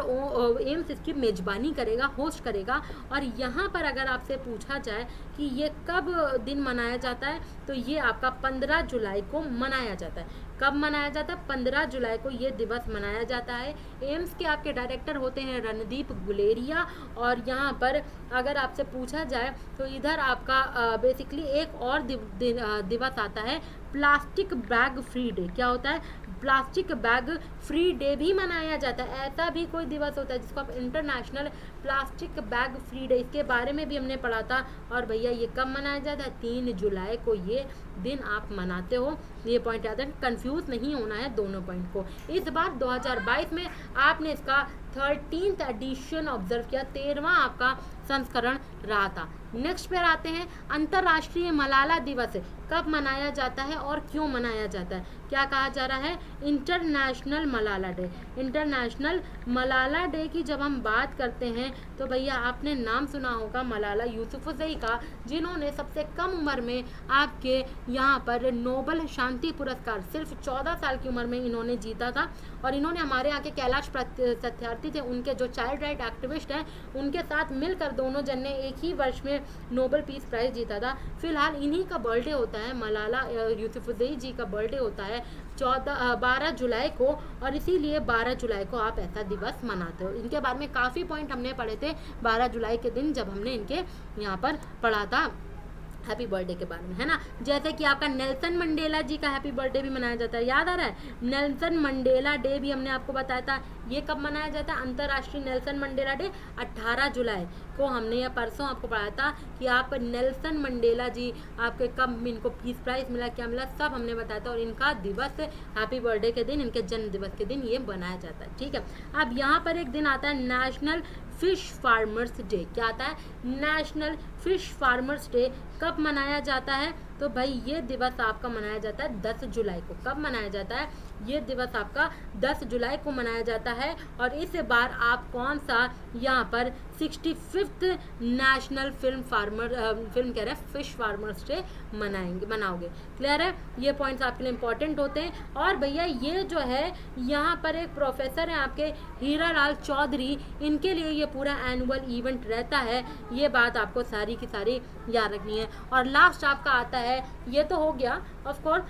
एम्स इसकी मेजबानी करेगा, होस्ट करेगा। और यहाँ पर अगर आपसे पूछा जाए कि ये कब दिन मनाया जाता है, तो ये आपका 15 जुलाई को मनाया जाता है। कब मनाया जाता है? 15 जुलाई को ये दिवस मनाया जाता है। एम्स के आपके डायरेक्टर होते हैं रणदीप गुलेरिया। और यहाँ पर अगर आपसे पूछा जाए तो इधर आपका बेसिकली एक और दिवस आता है, प्लास्टिक बैग फ्री डे। क्या होता है? प्लास्टिक बैग फ्री डे भी मनाया जाता है। ऐसा भी कोई दिवस होता है जिसको आप international plastic bag free day, इसके बारे में भी हमने पढ़ा था। और भैया ये कब मनाया जाता है? 3 जुलाई को ये दिन आप मनाते हो। ये पॉइंट याद है, कंफ्यूज नहीं होना है दोनों पॉइंट को। इस बार 2022 में आपने इसका 13th एडिशन ऑब्जर्व किया, 13वां आपका संस्करण रहा था। नेक्स्ट पर आते हैं, अंतर्राष्ट्रीय मलाला दिवस कब मनाया जाता है और क्यों मनाया जाता है? क्या कहा जा रहा है? International Malala day. International Malala day की जब हम बात करते हैं तो भैया आपने नाम सुना होगा मलाला यूसुफजई का, जिन्होंने सबसे कम उम्र में आपके यहाँ पर नोबल शांति पुरस्कार सिर्फ 14 साल की उम्र में इन्होंने जीता था। और इन्होंने हमारे यहाँ के कैलाश सत्यार्थी थे, उनके जो चाइल्ड राइट एक्टिविस्ट हैं, उनके साथ मिलकर दोनों जन ने एक ही वर्ष में नोबल पीस प्राइज जीता था। फिलहाल इन्हीं का बर्थडे होता है, मलाला यूसुफजई जी का बर्थडे होता है 12 जुलाई को। और इसीलिए 12 जुलाई को आप ऐसा दिवस मनाते हो। इनके बारे में काफ़ी पॉइंट हमने पढ़े थे 12 जुलाई के दिन जब हमने इनके यहाँ पर पढ़ा था हैप्पी बर्थडे के बारे में, है ना। जैसे कि आपका नेल्सन मंडेला जी का हैप्पी बर्थडे भी मनाया जाता है, याद आ रहा है? नेल्सन मंडेला डे भी हमने आपको बताया था। ये कब मनाया जाता है? अंतर्राष्ट्रीय नेल्सन मंडेला डे 18 जुलाई को। हमने ये परसों आपको पढ़ाया था कि आप नेल्सन मंडेला जी आपके कब इनको पीस प्राइज मिला, क्या मिला, सब हमने बताया था। और इनका दिवस हैप्पी बर्थडे के दिन, इनके जन्म दिवस के दिन ये बनाया जाता है, ठीक है। अब यहाँ पर एक दिन आता है नेशनल फिश फार्मर्स डे। क्या आता है? National fish farmers day. कब मनाया जाता है? तो भाई ये दिवस आपका मनाया जाता है 10 जुलाई को। कब मनाया जाता है? ये दिवस आपका 10 जुलाई को मनाया जाता है। और इस बार आप कौन सा यहाँ पर 65th नेशनल फिल्म कह रहे हैं फिश फार्मर्स डे मनाओगे। क्लियर है? ये पॉइंट्स आपके लिए इंपॉर्टेंट होते हैं। और भैया ये जो है यहाँ पर एक प्रोफेसर हैं आपके हीरालाल चौधरी, इनके लिए ये पूरा एनुअल इवेंट रहता है। ये बात आपको सारी की सारी याद रखनी है। और लास्ट आपका आता है, ये तो हो गया ऑफ कोर्स,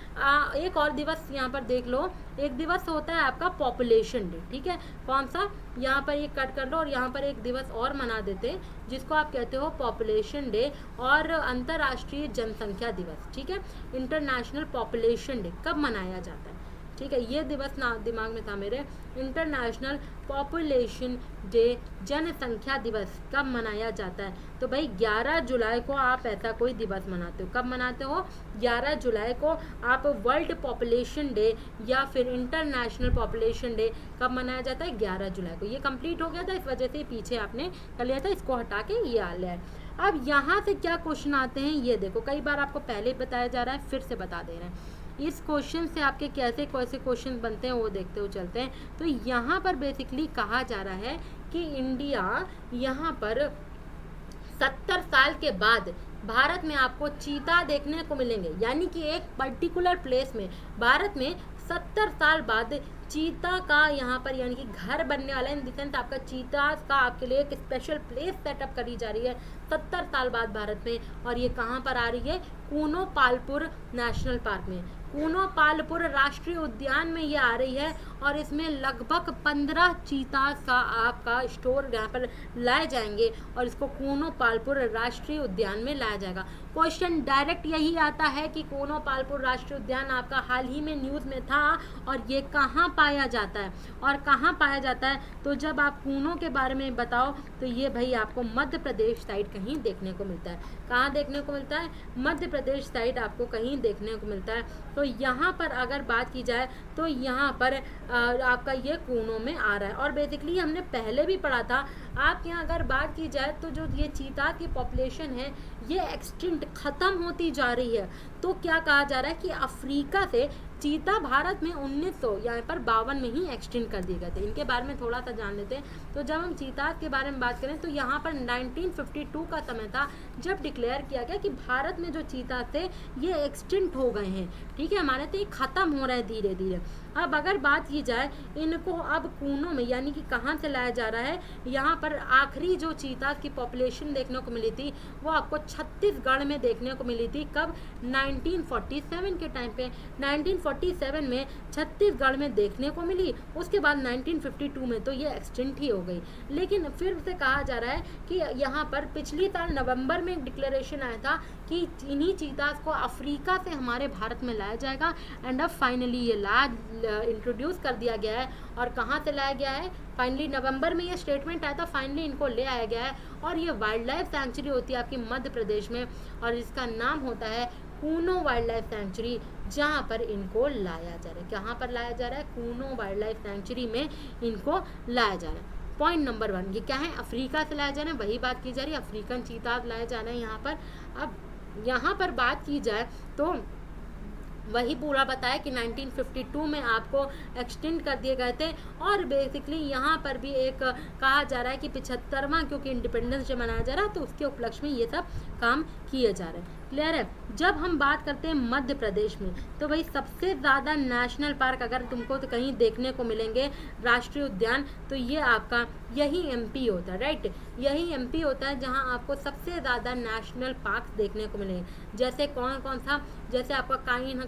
एक और दिवस यहाँ पर देख लो। एक दिवस होता है आपका पॉपुलेशन डे, ठीक है। कौन सा? यहाँ पर ये कट कर लो और यहाँ पर एक दिवस और मना देते हैं जिसको आप कहते हो पॉपुलेशन डे और अंतर्राष्ट्रीय जनसंख्या दिवस, ठीक है। इंटरनेशनल पॉपुलेशन डे कब मनाया जाता है? ठीक है, ये दिवस ना दिमाग में था मेरे। इंटरनेशनल पॉपुलेशन डे, जनसंख्या दिवस कब मनाया जाता है? तो भाई 11 जुलाई को आप ऐसा कोई दिवस मनाते हो। कब मनाते हो? 11 जुलाई को आप वर्ल्ड पॉपुलेशन डे या फिर इंटरनेशनल पॉपुलेशन डे कब मनाया जाता है? 11 जुलाई को। ये कंप्लीट हो गया था, इस वजह से पीछे आपने कर लिया था, इसको हटा के ये आ लिया है। अब यहाँ से क्या क्वेश्चन आते हैं ये देखो, कई बार आपको पहले ही बताया जा रहा है, फिर से बता दे रहे हैं। इस क्वेश्चन से आपके कैसे कैसे क्वेश्चन बनते हैं वो देखते हुए चलते हैं। तो यहाँ पर बेसिकली कहा जा रहा है कि इंडिया यहाँ पर 70 साल के बाद भारत में आपको चीता देखने को मिलेंगे। यानी कि एक पर्टिकुलर प्लेस में भारत में 70 साल बाद चीता का यहाँ पर यानी कि घर बनने वाला है, इन द सेंस आपका चीता का आपके लिए एक स्पेशल प्लेस सेटअप करी जा रही है 70 साल बाद भारत में। और ये कहाँ पर आ रही है? कूनो पालपुर नेशनल पार्क में, कूनो पालपुर राष्ट्रीय उद्यान में ये आ रही है। और इसमें लगभग 15 चीता का आपका स्टोर यहाँ पर लाए जाएंगे और इसको कूनो पालपुर राष्ट्रीय उद्यान में लाया जाएगा। क्वेश्चन डायरेक्ट यही आता है कि कूनो पालपुर राष्ट्रीय उद्यान आपका हाल ही में न्यूज़ में था और ये कहाँ पाया जाता है और कहाँ पाया जाता है? तो जब आप कूनो के बारे में बताओ तो ये भाई आपको मध्य प्रदेश साइड कहीं देखने को मिलता है। कहाँ देखने को मिलता है? मध्य प्रदेश साइड आपको कहीं देखने को मिलता है। तो यहाँ पर अगर बात की जाए तो यहाँ पर आपका ये कूनो में आ रहा है। और बेसिकली हमने पहले भी पढ़ा था, आपके यहाँ अगर बात की जाए तो जो ये चीता की पॉपुलेशन है ये एक्सटिंक्ट ख़त्म होती जा रही है। तो क्या कहा जा रहा है कि अफ्रीका से चीता भारत में 1900 यहाँ पर 52 में ही एक्सटिंक्ट कर दिए गए थे। इनके बारे में थोड़ा सा जान लेते हैं। तो जब हम चीता के बारे में बात करें तो यहाँ पर 1952 का समय था जब डिक्लेयर किया गया कि भारत में जो चीता थे ये एक्सटिंक्ट हो गए हैं। ठीक है, हमारे तो ये ख़त्म हो रहा है धीरे धीरे। अब अगर बात की जाए इनको अब कूनो में यानी कि कहाँ से लाया जा रहा है, यहाँ पर आखिरी जो चीता की पॉपुलेशन देखने को मिली थी वो आपको छत्तीसगढ़ में देखने को मिली थी। कब? 1947 के टाइम पे 1947 में छत्तीसगढ़ में देखने को मिली। उसके बाद 1952 में तो ये एक्सटिंक्ट ही हो गई। लेकिन फिर से कहा जा रहा है कि यहाँ पर पिछली साल नवंबर में एक डिक्लेरेशन आया था कि इन्हीं चीतास को अफ्रीका से हमारे भारत में लाया जाएगा। एंड अब फाइनली ये इंट्रोड्यूस कर दिया गया है। और कहाँ से लाया गया है? फाइनली नवंबर में ये स्टेटमेंट आया था, फाइनली इनको ले आया गया है। और ये वाइल्ड लाइफ सेंचुरी होती है आपकी मध्य प्रदेश में और इसका नाम होता है कूनो वाइल्ड लाइफ सेंचुरी, जहाँ पर इनको लाया जा रहा है। कहाँ पर लाया जा रहा है? कूनो वाइल्ड लाइफ सेंचुरी में इनको लाया जा रहा है। पॉइंट नंबर 1 ये क्या है? अफ्रीका से लाया जा रहा है, वही बात की जा रही है, अफ्रीकन चीता लाया जा रहा है यहाँ पर। अब यहाँ पर बात की जाए तो वही पूरा बताया कि 1952 में आपको एक्सटेंड कर दिए गए थे। और बेसिकली यहाँ पर भी एक कहा जा रहा है कि 75वां क्योंकि इंडिपेंडेंस डे मनाया जा रहा है तो उसके उपलक्ष्य में ये सब काम किए जा रहे हैं। क्लियर है? जब हम बात करते हैं मध्य प्रदेश में तो भाई सबसे ज़्यादा नेशनल पार्क अगर तुमको तो कहीं देखने को मिलेंगे राष्ट्रीय उद्यान तो ये आपका यही एमपी होता है। राइट, यही एमपी होता है जहां आपको सबसे ज़्यादा नेशनल पार्क देखने को मिलेंगे। जैसे कौन कौन सा? जैसे आपका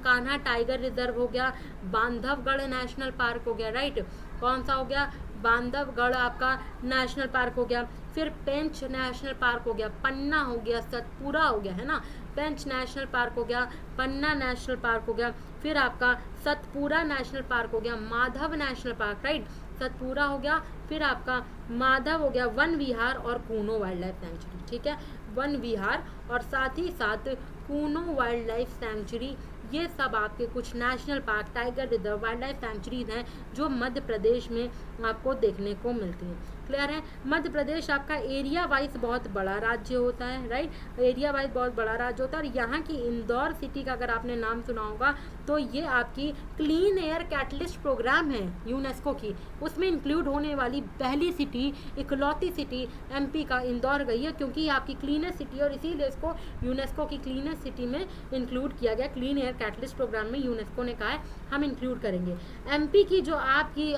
कान्हा टाइगर रिजर्व हो गया, बांधवगढ़ नेशनल पार्क हो गया। राइट, कौन सा हो गया? बांधवगढ़ आपका नेशनल पार्क हो गया। फिर पेंच नेशनल पार्क हो गया, पन्ना हो गया, सतपुरा हो गया, है ना। पेंच नेशनल पार्क हो गया, पन्ना नेशनल पार्क हो गया, फिर आपका सतपुरा नेशनल पार्क हो गया, Madhav national park. Right, Satpura हो गया, फिर आपका माधव हो गया, वन विहार और कूनो वाइल्ड लाइफ सेंचुरी। ठीक है, वन विहार और साथ ही साथ कूनो वाइल्ड लाइफ सेंचुरी, ये सब आपके कुछ national park, tiger reserve, wild life sanctuaries हैं जो मध्य प्रदेश में आपको देखने को मिलती हैं। क्लियर है? मध्य प्रदेश आपका एरिया वाइज बहुत बड़ा राज्य होता है। राइट, एरिया वाइज बहुत बड़ा राज्य होता है। और यहाँ की इंदौर सिटी का अगर आपने नाम सुना होगा तो ये आपकी क्लीन एयर कैटलिस्ट प्रोग्राम है यूनेस्को की, उसमें इंक्लूड होने वाली पहली सिटी, इकलौती सिटी एमपी का इंदौर गई है क्योंकि ये आपकी क्लीनेस्ट सिटी और इसीलिए इसको यूनेस्को की क्लीनेस्ट सिटी में इंक्लूड किया गया। क्लीन एयर कैटलिस्ट प्रोग्राम में यूनेस्को ने कहा है हम इंक्लूड करेंगे। एमपी की जो आपकी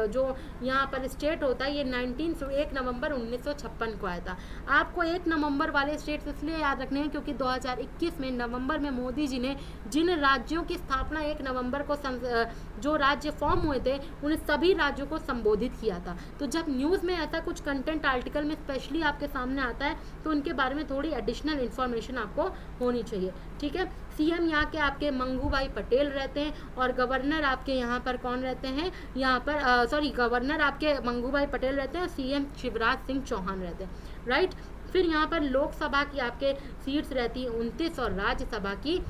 जो यहाँ पर स्टेट होता है ये 1 नवंबर 1956 को आया था। आपको 1 नवंबर वाले स्टेट्स इसलिए याद रखने हैं क्योंकि 2021 में नवंबर में मोदी जी ने जिन राज्यों की स्थापना 1 नवंबर को जो राज्य फॉर्म हुए थे उन सभी राज्यों को संबोधित किया था। तो जब न्यूज़ में ऐसा कुछ कंटेंट आर्टिकल में स्पेशली आपके सामने आता है तो उनके बारे में थोड़ी एडिशनल इन्फॉर्मेशन आपको होनी चाहिए। ठीक है, सीएम यहाँ के आपके मंगू भाई पटेल रहते हैं और गवर्नर आपके यहाँ पर कौन रहते हैं? यहाँ पर गवर्नर आपके मंगू भाई पटेल रहते हैं और सीएम शिवराज सिंह चौहान रहते हैं। राइट, फिर यहाँ पर लोकसभा की आपके सीट्स रहती है 29 और राज्यसभा की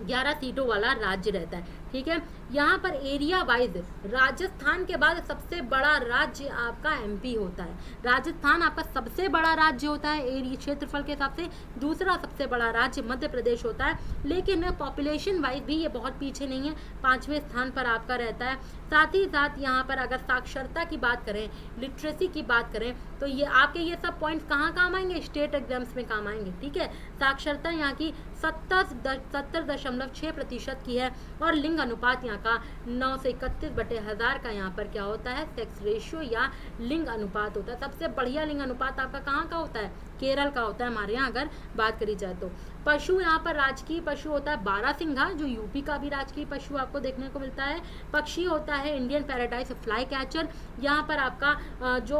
11 सीटों वाला राज्य रहता है। ठीक है, यहाँ पर एरिया वाइज राजस्थान के बाद सबसे बड़ा राज्य आपका एमपी होता है। राजस्थान आपका सबसे बड़ा राज्य होता है एरिया क्षेत्रफल के हिसाब से। दूसरा सबसे बड़ा राज्य मध्य प्रदेश होता है, लेकिन पॉपुलेशन वाइज भी ये बहुत पीछे नहीं है, 5वें स्थान पर आपका रहता है। साथ ही साथ यहाँ पर अगर साक्षरता की बात करें, लिटरेसी की बात करें तो ये आपके ये सब पॉइंट्स कहाँ काम आएंगे? स्टेट एग्जाम्स में काम आएंगे। ठीक है, साक्षरता यहाँ की 70.6% की है और लिंग अनुपात यहाँ का 931/1000 का यहाँ पर क्या होता है, सेक्स रेशियो या लिंग अनुपात होता है। सबसे बढ़िया लिंग अनुपात आपका कहाँ का होता है, केरल का होता है हमारे यहाँ अगर बात करी जाए तो। पशु यहाँ पर राजकीय पशु होता है बारहसिंघा, जो यूपी का भी राजकीय पशु आपको देखने को मिलता है। पक्षी होता है इंडियन पैराडाइज फ्लाई कैचर, यहाँ पर आपका जो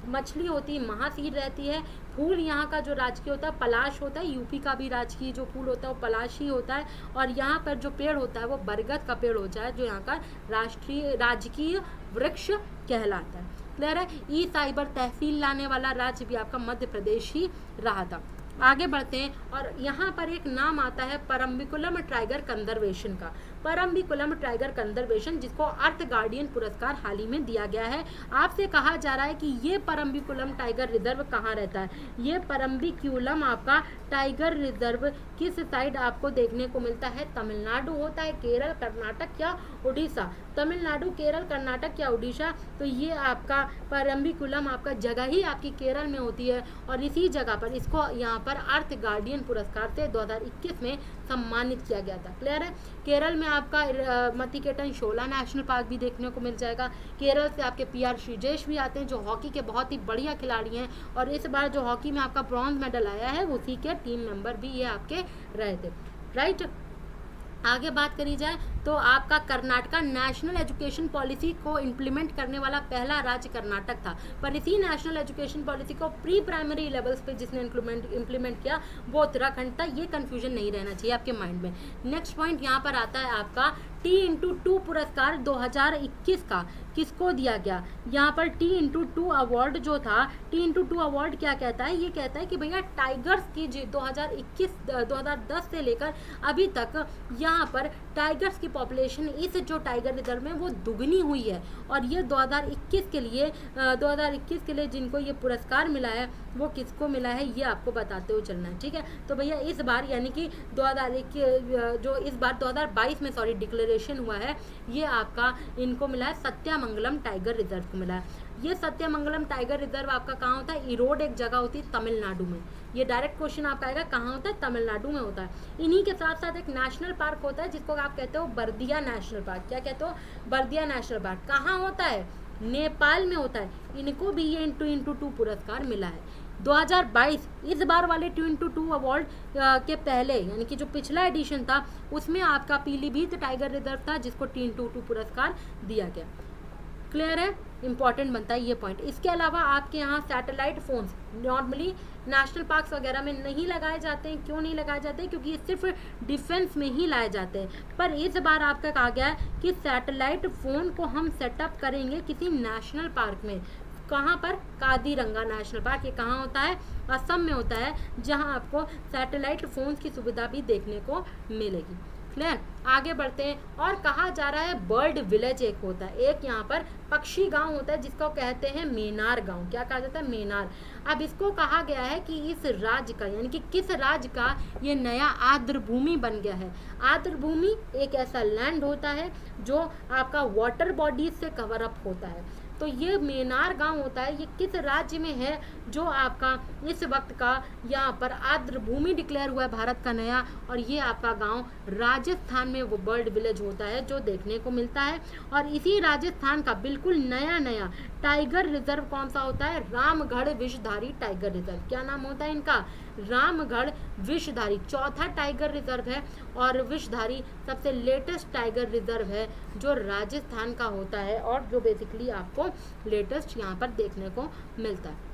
मछली होती है महासीर रहती है। फूल यहाँ का जो राजकीय होता है पलाश होता है, यूपी का भी राजकीय जो फूल होता है वो पलाश ही होता है। और यहाँ पर जो पेड़ होता है वो बरगद का पेड़ होता है, जो यहाँ का राजकीय वृक्ष कहलाता है। क्लियर है। ई साइबर तहसील लाने वाला राज्य भी आपका मध्य प्रदेश ही रहा था। आगे बढ़ते हैं और यहाँ पर एक नाम आता है परम्बिकुलम टाइगर कंजर्वेशन का। परम्बिकुलम टाइगर कंजर्वेशन, जिसको अर्थ गार्डियन पुरस्कार हाल ही में दिया गया है। आपसे कहा जा रहा है कि ये परम्बिकुलम टाइगर रिजर्व कहाँ रहता है। ये परम्बिकुलम आपका टाइगर रिजर्व किस साइड आपको देखने को मिलता है, तमिलनाडु होता है, केरल, कर्नाटक या उड़ीसा। तमिलनाडु, केरल, कर्नाटक या उड़ीसा, तो ये आपका परम्बिकुलम आपका जगह ही आपकी केरल में होती है। और इसी जगह पर इसको यहाँ पर अर्थ गार्डियन पुरस्कार से 2021 में सम्मानित किया गया था। क्लियर है। केरल में आपका मतिकेटन शोला नेशनल पार्क भी देखने को मिल जाएगा। केरल से आपके PR श्रीजेश भी आते हैं, जो हॉकी के बहुत ही बढ़िया खिलाड़ी हैं, और इस बार जो हॉकी में आपका ब्रॉन्ज मेडल आया है उसी के टीम मेंबर भी ये आपके रहे थे। राइट। आगे बात करी जाए तो आपका कर्नाटका नेशनल एजुकेशन पॉलिसी को इम्प्लीमेंट करने वाला पहला राज्य कर्नाटक था। पर इसी नेशनल एजुकेशन पॉलिसी को प्री प्राइमरी लेवल्स पे जिसने इम्प्लीमेंट किया वो उत्तराखंड था। ये कंफ्यूजन नहीं रहना चाहिए आपके माइंड में। नेक्स्ट पॉइंट यहाँ पर आता है आपका T/2 पुरस्कार 2021 का किसको दिया गया। यहाँ पर T/2 अवार्ड जो था, T/2 अवार्ड क्या कहता है, ये कहता है कि भैया टाइगर्स की 2010 से लेकर अभी तक यहाँ पर टाइगर्स की पॉपुलेशन इस जो टाइगर रिजर्व में वो दुगनी हुई है। और ये 2021 के लिए जिनको ये पुरस्कार मिला है वो किसको मिला है, ये आपको बताते हुए चलना है। ठीक है। तो भैया इस बार यानी कि 2022 में डिक्लेरेशन हुआ है, ये आपका इनको मिला है सत्यामंगलम टाइगर रिजर्व को मिला है। ये सत्यामंगलम टाइगर रिजर्व आपका कहाँ होता है, इरोड एक जगह होती है तमिलनाडु में। ये डायरेक्ट क्वेश्चन आपका आएगा कहाँ होता है, तमिलनाडु में होता है। इन्हीं के साथ साथ एक नेशनल पार्क होता है जिसको आप कहते हो बर्दिया नेशनल पार्क। क्या कहते हो, बर्दिया नेशनल पार्क। कहाँ होता है, नेपाल में होता है। इनको भी ये T/2 पुरस्कार मिला है। 2022 इस बार वाले T/2 अवार्ड के पहले यानी कि जो पिछला एडिशन था उसमें आपका पीलीभीत टाइगर रिजर्व था जिसको T/2 पुरस्कार दिया गया। क्लियर है। इंपॉर्टेंट बनता है ये पॉइंट। इसके अलावा आपके यहाँ satellite phones normally national parks वगैरह में नहीं लगाए जाते हैं। क्यों नहीं लगाए जाते हैं, क्योंकि ये सिर्फ डिफेंस में ही लाए जाते हैं। पर इस बार आपका कहा गया है कि सैटेलाइट फोन को हम सेटअप करेंगे किसी नेशनल पार्क में। कहाँ पर, काजीरंगा नेशनल पार्क। ये कहाँ होता है, असम में होता है, जहाँ आपको सैटेलाइट फोन्स की सुविधा भी देखने को मिलेगी। क्लियर। आगे बढ़ते हैं और कहा जा रहा है बर्ड विलेज एक होता है, एक यहाँ पर पक्षी गांव होता है जिसको कहते हैं मेनार गांव। क्या कहा जाता है, मेनार। अब इसको कहा गया है कि इस राज्य का यानी कि किस राज्य का ये नया आर्द्र भूमि बन गया है। आर्द्र भूमि एक ऐसा लैंड होता है जो आपका वाटर बॉडीज से कवर अप होता है। तो ये मेनार गांव होता है, ये किस राज्य में है जो आपका इस वक्त का यहाँ पर आर्द्र भूमि डिक्लेयर हुआ है भारत का नया। और ये आपका गांव राजस्थान में वो बर्ड विलेज होता है जो देखने को मिलता है। और इसी राजस्थान का बिल्कुल नया टाइगर रिजर्व कौन सा होता है, रामगढ़ विषधारी टाइगर रिजर्व। क्या नाम होता है इनका, रामगढ़ विषधारी। चौथा टाइगर रिजर्व है और विषधारी सबसे लेटेस्ट टाइगर रिजर्व है जो राजस्थान का होता है और जो बेसिकली आपको लेटेस्ट यहाँ पर देखने को मिलता है।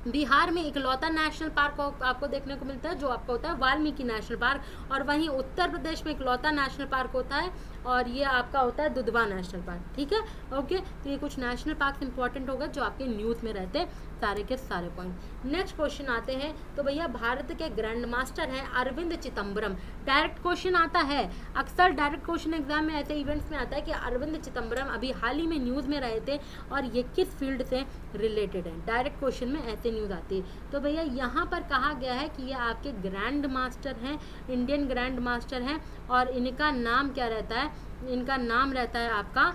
बिहार में इकलौता नेशनल पार्क आपको देखने को मिलता है जो आपका होता है वाल्मीकि नेशनल पार्क। और वहीं उत्तर प्रदेश में इकलौता नेशनल पार्क होता है और ये आपका होता है दुधवा नेशनल पार्क। ठीक है। ओके। तो ये कुछ नेशनल पार्क इंपॉर्टेंट होगा जो आपके न्यूज़ में रहते हैं सारे के सारे पॉइंट। नेक्स्ट क्वेश्चन आते हैं तो भैया भारत के ग्रैंड मास्टर हैं अरविंद चिदम्बरम। डायरेक्ट क्वेश्चन आता है, अक्सर डायरेक्ट क्वेश्चन एग्जाम में ऐसे इवेंट्स में आता है कि अरविंद चिदम्बरम अभी हाल ही में न्यूज़ में रहे थे और ये किस फील्ड से रिलेटेड है। डायरेक्ट क्वेश्चन में ऐसे न्यूज़ आती है। तो भैया यहाँ पर कहा गया है कि ये आपके ग्रैंड मास्टर हैं, इंडियन ग्रैंड मास्टर हैं। और इनका नाम क्या रहता है, इनका नाम रहता है आपका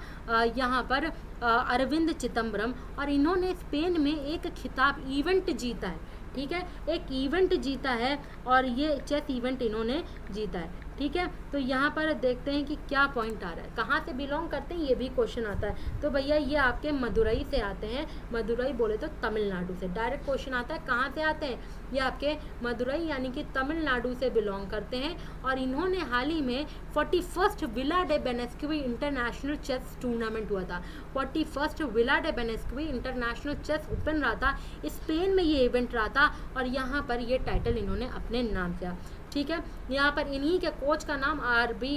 यहाँ पर अरविंद चिदम्बरम। और इन्होंने स्पेन में एक खिताब इवेंट जीता है, ठीक है, एक इवेंट जीता है और ये चेस इवेंट इन्होंने जीता है, ठीक है। तो यहाँ पर देखते हैं कि क्या पॉइंट आ रहा है, कहाँ से बिलोंग करते हैं, ये भी क्वेश्चन आता है। तो भैया ये आपके मदुरई से आते हैं, मदुरई बोले तो तमिलनाडु से, डायरेक्ट क्वेश्चन आता है कहाँ से आते हैं, ये आपके मदुरई यानी कि तमिलनाडु से बिलोंग करते हैं। और इन्होंने हाल ही में 41st Villa de Benasque international chess tournament हुआ था, 41st Villa de Benasque international chess open रहा था, स्पेन में ये इवेंट रहा था और यहाँ पर ये टाइटल इन्होंने अपने नाम किया, ठीक है। यहाँ पर इन्हीं के कोच का नाम RB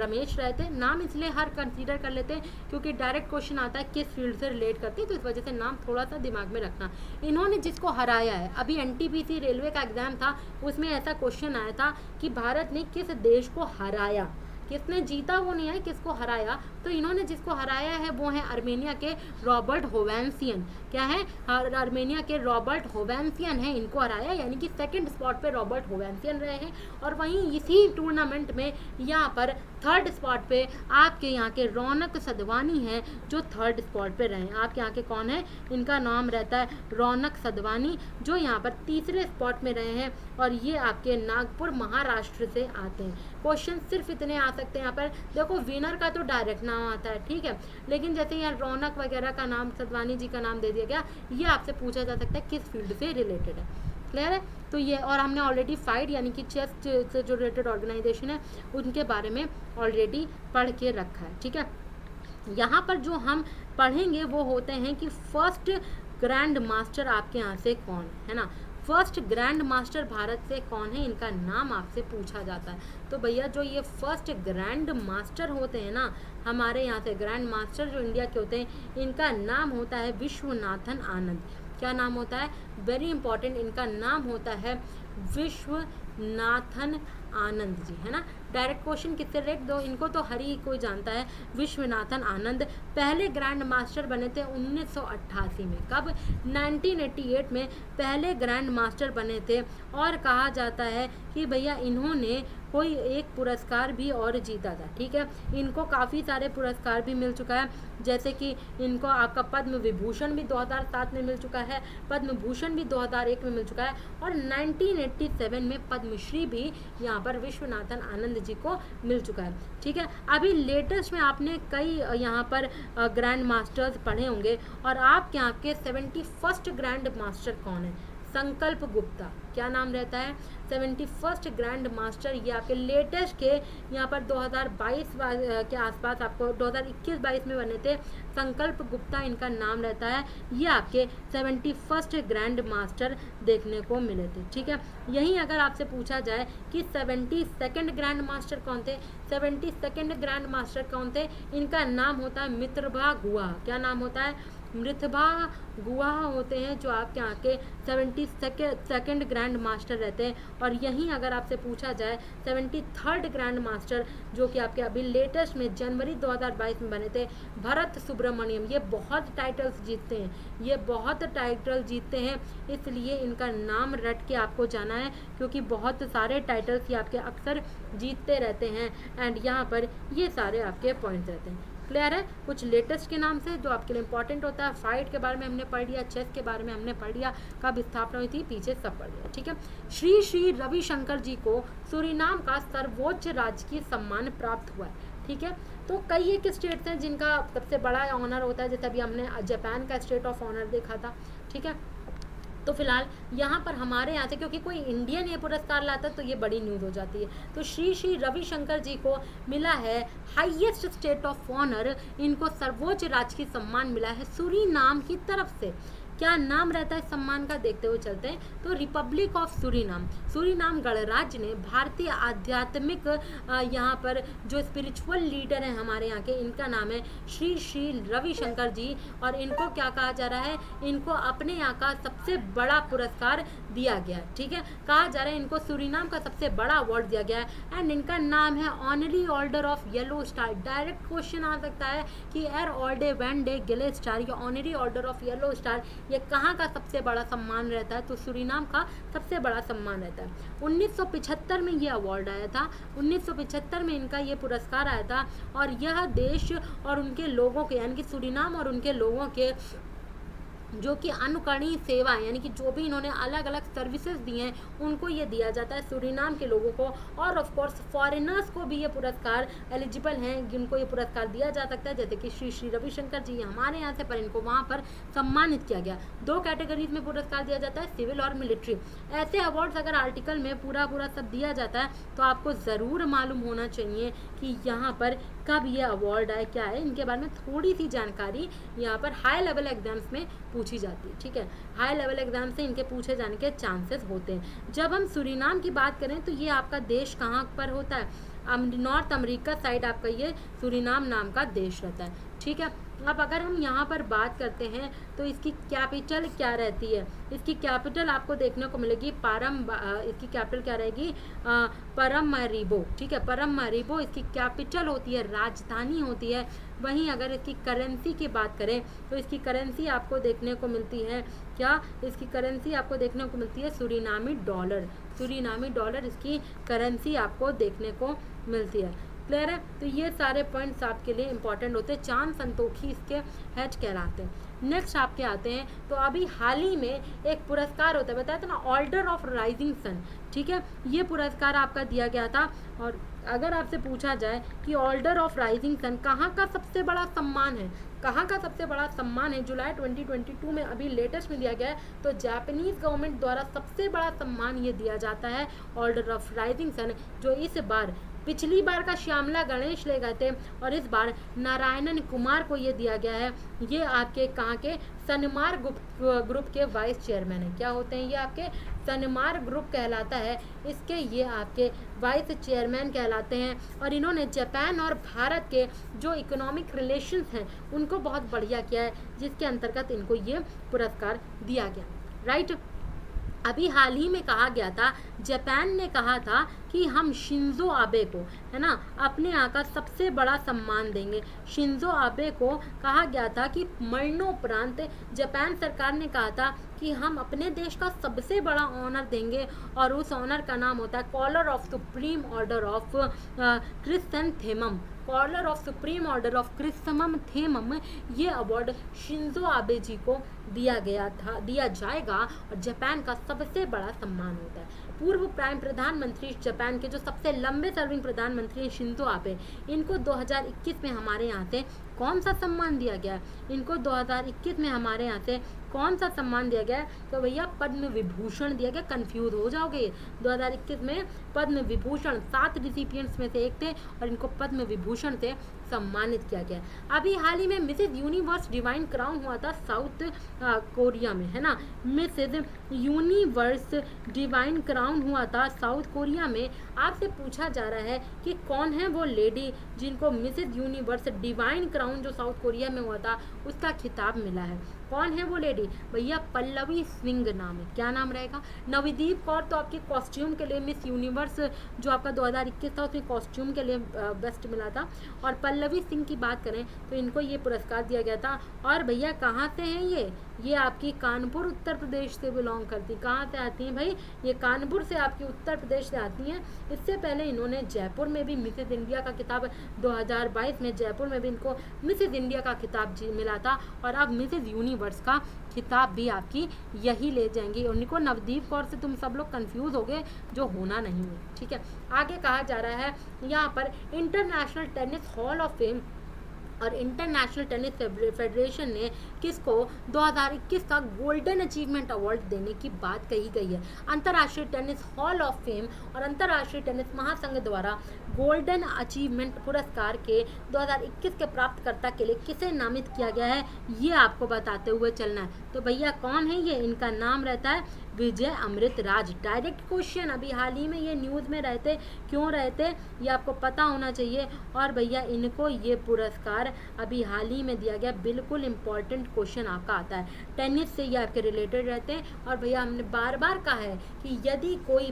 रमेश रहते, नाम इसलिए हर कंसीडर कर लेते हैं क्योंकि डायरेक्ट क्वेश्चन आता है किस फील्ड से रिलेट करते हैं, तो इस वजह से नाम थोड़ा सा दिमाग में रखना। इन्होंने जिसको हराया है, अभी NTPC रेलवे का एग्जाम था उसमें ऐसा क्वेश्चन आया था कि भारत ने किस देश को हराया, किसने जीता वो नहीं है, किसको हराया। तो इन्होंने जिसको हराया है वो है अर्मेनिया के रॉबर्ट होवेंसियन, क्या है, अर्मेनिया के रॉबर्ट होवेंसियन है, इनको हराया, यानी कि सेकंड स्पॉट पे रॉबर्ट होवेंसियन रहे हैं। और वहीं इसी टूर्नामेंट में यहाँ पर थर्ड स्पॉट पे आपके यहाँ के रौनक सदवानी हैं जो थर्ड स्पॉट पे रहे हैं। आपके यहाँ के कौन है, इनका नाम रहता है रौनक सदवानी, जो यहाँ पर तीसरे स्पॉट में रहे हैं और ये आपके नागपुर महाराष्ट्र से आते हैं। क्वेश्चन सिर्फ इतने आ सकते हैं यहाँ पर, देखो विनर का तो डायरेक्ट नाम आता है, ठीक है, लेकिन जैसे यहाँ रौनक वगैरह का नाम, सदवानी जी का नाम दे दिया गया, ये आपसे पूछा जा सकता है किस फील्ड से रिलेटेड है, क्लियर है। तो ये, और हमने ऑलरेडी फाइड यानी कि चेस से जो रिलेटेड ऑर्गेनाइजेशन है उनके बारे में ऑलरेडी पढ़ के रखा है, ठीक है। यहाँ पर जो हम पढ़ेंगे वो होते हैं कि फर्स्ट ग्रैंड मास्टर आपके यहाँ से कौन है ना, फर्स्ट ग्रैंड मास्टर भारत से कौन है, इनका नाम आपसे पूछा जाता है। तो भैया जो ये फर्स्ट ग्रैंड मास्टर होते हैं ना हमारे यहाँ से, ग्रैंड मास्टर जो इंडिया के होते हैं, इनका नाम होता है विश्वनाथन आनंद। क्या नाम होता है, वेरी इंपॉर्टेंट, इनका नाम होता है विश्वनाथन आनंद जी, है ना। डायरेक्ट क्वेश्चन किससे रिलेट, दो इनको तो हर ही कोई जानता है, विश्वनाथन आनंद पहले ग्रैंड मास्टर बने थे 1988 में, कब, 1988 में पहले ग्रैंड मास्टर बने थे। और कहा जाता है कि भैया इन्होंने कोई एक पुरस्कार भी और जीता था, ठीक है, इनको काफ़ी सारे पुरस्कार भी मिल चुका है, जैसे कि इनको आपका पद्म विभूषण भी 2007 में मिल चुका है, पद्म भूषण भी 2001 में मिल चुका है और 1987 में पद्मश्री भी यहाँ पर विश्वनाथन आनंद जी को मिल चुका है, ठीक है। अभी लेटेस्ट में आपने कई यहाँ पर ग्रैंड मास्टर्स पढ़े होंगे और आपके यहाँ के 71st ग्रैंड मास्टर कौन है, संकल्प गुप्ता, क्या नाम रहता है, 71st ग्रैंड मास्टर, ये आपके लेटेस्ट के यहाँ पर 2022 के आसपास, आपको 2021-22 में बने थे, संकल्प गुप्ता इनका नाम रहता है, ये आपके 71st ग्रैंड मास्टर देखने को मिले थे, ठीक है। यहीं अगर आपसे पूछा जाए कि 72nd ग्रैंड मास्टर कौन थे, 72nd ग्रैंड मास्टर कौन थे, इनका नाम होता है मित्रभा गुहा, क्या नाम होता है, मृतभा गुहा होते हैं जो आपके यहाँ के 72nd ग्रैंड मास्टर रहते हैं। और यहीं अगर आपसे पूछा जाए 73rd ग्रैंड मास्टर जो कि आपके अभी लेटेस्ट में जनवरी 2022 में बने थे, भरत सुब्रमण्यम, ये बहुत टाइटल्स जीतते हैं, ये बहुत टाइटल जीतते हैं, इसलिए इनका नाम रट के आपको जाना है क्योंकि बहुत सारे टाइटल्स ये आपके अक्सर जीतते रहते हैं एंड यहाँ पर ये सारे आपके पॉइंट्स रहते हैं, क्लियर है। कुछ लेटेस्ट के नाम से जो आपके लिए इंपॉर्टेंट होता है, फाइट के बारे में हमने पढ़ लिया, चेस के बारे में हमने पढ़ लिया, कब स्थापना हुई थी पीछे सब पढ़ लिया, ठीक है। श्री श्री रविशंकर जी को सूरीनाम का सर्वोच्च राजकीय सम्मान प्राप्त हुआ है, ठीक है। तो कई एक स्टेट्स हैं जिनका सबसे बड़ा ऑनर होता है, जैसे अभी हमने जापान का स्टेट ऑफ ऑनर देखा था, ठीक है। तो फिलहाल यहाँ पर हमारे यहाँ से क्योंकि कोई इंडियन ये पुरस्कार लाता है तो ये बड़ी न्यूज़ हो जाती है, तो श्री श्री रविशंकर जी को मिला है हाईएस्ट स्टेट ऑफ ऑनर, इनको सर्वोच्च राजकीय सम्मान मिला है सूरीनाम की तरफ से। क्या नाम रहता है इस सम्मान का, देखते हुए चलते हैं। तो रिपब्लिक ऑफ सूरीनाम, सूरीनाम गणराज्य ने भारतीय आध्यात्मिक यहाँ पर जो स्पिरिचुअल लीडर हैं हमारे यहाँ के, इनका नाम है श्री श्री रविशंकर जी और इनको क्या कहा जा रहा है, इनको अपने यहाँ का सबसे बड़ा पुरस्कार दिया गया, ठीक है। कहा जा रहा है इनको सूरीनाम का सबसे बड़ा अवार्ड दिया गया है एंड इनका नाम है honorary order of yellow star. Direct question आ सकता है कि Ere Orde van de Gele Ster, या honorary order of yellow star ये कहाँ का सबसे बड़ा सम्मान रहता है, तो सूरीनाम का सबसे बड़ा सम्मान रहता है। 1975 में ये अवार्ड आया था, 1975 में इनका ये पुरस्कार आया था और यह देश और उनके लोगों के यानी कि सूरीनाम और उनके लोगों के जो कि अनुकरणीय सेवा यानी कि जो भी इन्होंने अलग अलग सर्विसेज दी हैं उनको ये दिया जाता है सूरीनाम के लोगों को। और ऑफ कोर्स फॉरेनर्स को भी ये पुरस्कार एलिजिबल हैं, जिनको ये पुरस्कार दिया जा सकता है, जैसे कि श्री रविशंकर जी हमारे यहाँ से, पर इनको वहाँ पर सम्मानित किया गया। 2 कैटेगरीज में पुरस्कार दिया जाता है, सिविल और मिलिट्री। ऐसे अवार्ड्स अगर आर्टिकल में पूरा सब दिया जाता है तो आपको ज़रूर मालूम होना चाहिए कि यहाँ पर कब ये अवार्ड आए, क्या है, इनके बारे में थोड़ी सी जानकारी यहाँ पर हाई लेवल एग्जाम्स में पूछी जाती है। ठीक है, हाई लेवल एग्जाम से इनके पूछे जाने के चांसेस होते हैं। जब हम सूरीनाम की बात करें तो ये आपका देश कहाँ पर होता है, नॉर्थ अमेरिका साइड आपका ये सूरीनाम नाम का देश रहता है। ठीक है, अब अगर हम यहाँ पर बात करते हैं तो इसकी कैपिटल क्या रहती है, इसकी कैपिटल आपको देखने को मिलेगी इसकी कैपिटल क्या रहेगी, परमरीबो। ठीक है, परमरीबो इसकी कैपिटल होती है, राजधानी होती है। वहीं अगर इसकी करेंसी की बात करें तो इसकी करेंसी आपको देखने को मिलती है क्या, इसकी करेंसी आपको देखने को मिलती है सूरीनामी डॉलर। सूरीनामी डॉलर इसकी करेंसी आपको देखने को मिलती है। क्लियर है, तो ये सारे पॉइंट्स आपके लिए इंपॉर्टेंट होते हैं। चांद संतोखी इसके हेड कहलाते हैं। नेक्स्ट आपके आते हैं तो अभी हाल ही में एक पुरस्कार होता है, बताया था ना, ऑर्डर ऑफ राइजिंग सन। ठीक है, ये पुरस्कार आपका दिया गया था। और अगर आपसे पूछा जाए कि ऑर्डर ऑफ राइजिंग सन कहाँ का सबसे बड़ा सम्मान है, कहाँ का सबसे बड़ा सम्मान है, जुलाई 2022 में अभी लेटेस्ट में दिया गया है, तो जापानीज गवर्नमेंट द्वारा सबसे बड़ा सम्मान ये दिया जाता है ऑर्डर ऑफ राइजिंग सन, जो इस बार, पिछली बार का श्यामला गणेश ले गए थे और इस बार नारायणन कुमार को ये दिया गया है। ये आपके कहाँ के, सनमार ग्रुप के वाइस चेयरमैन है। क्या होते हैं ये आपके, सनमार ग्रुप कहलाता है, इसके ये आपके वाइस चेयरमैन कहलाते हैं। और इन्होंने जापान और भारत के जो इकोनॉमिक रिलेशंस हैं उनको बहुत बढ़िया किया है, जिसके अंतर्गत इनको ये पुरस्कार दिया गया। राइट, अभी हाल ही में कहा गया था, जापान ने कहा था कि हम शिंजो आबे को, है ना, अपने यहाँ का सबसे बड़ा सम्मान देंगे। शिंजो आबे को कहा गया था कि मरणोपरांत जापान सरकार ने कहा था कि हम अपने देश का सबसे बड़ा ऑनर देंगे, और उस ऑनर का नाम होता है Collar of Supreme Order of Chrysanthemum. Collar of Supreme Order of Chrysanthemum, ये अवार्ड शिंजो आबे जी को दिया जाएगा, और जापान का सबसे बड़ा सम्मान होता है। पूर्व प्राइम प्रधानमंत्री जापान के जो सबसे लंबे सर्विंग प्रधानमंत्री हैं शिंजो आबे, इनको 2021 में हमारे यहाँ से कौन सा सम्मान दिया गया है, इनको 2021 में हमारे यहाँ से कौन सा सम्मान दिया गया है, तो भैया पद्म विभूषण दिया गया। कंफ्यूज हो जाओगे, 2021 में पद्म विभूषण 7 रिसिपिएंट्स में से एक थे और इनको पद्म विभूषण से सम्मानित किया गया। अभी हाल ही में मिसेज यूनिवर्स डिवाइन क्राउन हुआ था साउथ कोरिया में, है ना, मिसेज यूनिवर्स डिवाइन क्राउन हुआ था साउथ कोरिया में। आपसे पूछा जा रहा है कि कौन है वो लेडी जिनको मिसेज यूनिवर्स डिवाइन क्राउन जो साउथ कोरिया में हुआ था उसका खिताब मिला है, कौन है वो लेडी, भैया पल्लवी सिंह नाम है। क्या नाम रहेगा, नवदीप कौर तो आपके कॉस्ट्यूम के लिए मिस यूनिवर्स जो आपका 2021 था उसमें कॉस्ट्यूम के लिए बेस्ट मिला था। और पल्लवी सिंह की बात करें तो इनको ये पुरस्कार दिया गया था। और भैया कहाँ से हैं ये आपकी कानपुर उत्तर प्रदेश से बिलोंग करती। कहाँ से आती हैं भाई, ये कानपुर से आपकी उत्तर प्रदेश से आती हैं। इससे पहले इन्होंने जयपुर में भी मिसेज इंडिया का खिताब 2022 में जयपुर में भी इनको मिसेज इंडिया का खिताब मिला था, और अब मिसेज यूनिवर्स का खिताब भी आपकी यही ले जाएंगी। उनको नवदीप कौर से तुम सब लोग कंफ्यूज हो गए, जो होना नहीं है। ठीक है, आगे कहा जा रहा है यहाँ पर international tennis hall of fame और इंटरनेशनल टेनिस फेडरेशन ने किसको 2021 का गोल्डन अचीवमेंट अवार्ड देने की बात कही गई है। अंतर्राष्ट्रीय टेनिस हॉल ऑफ फेम और अंतर्राष्ट्रीय टेनिस महासंघ द्वारा गोल्डन अचीवमेंट पुरस्कार के 2021 के प्राप्तकर्ता के लिए किसे नामित किया गया है, ये आपको बताते हुए चलना है। तो भैया कौन है ये, इनका नाम रहता है विजय अमृत राज। डायरेक्ट क्वेश्चन, अभी हाल ही में ये न्यूज़ में रहते, क्यों रहते ये आपको पता होना चाहिए। और भैया इनको ये पुरस्कार अभी हाल ही में दिया गया, बिल्कुल इंपॉर्टेंट क्वेश्चन आपका आता है, टेनिस से ये आपके रिलेटेड रहते हैं। और भैया हमने बार बार कहा है कि यदि कोई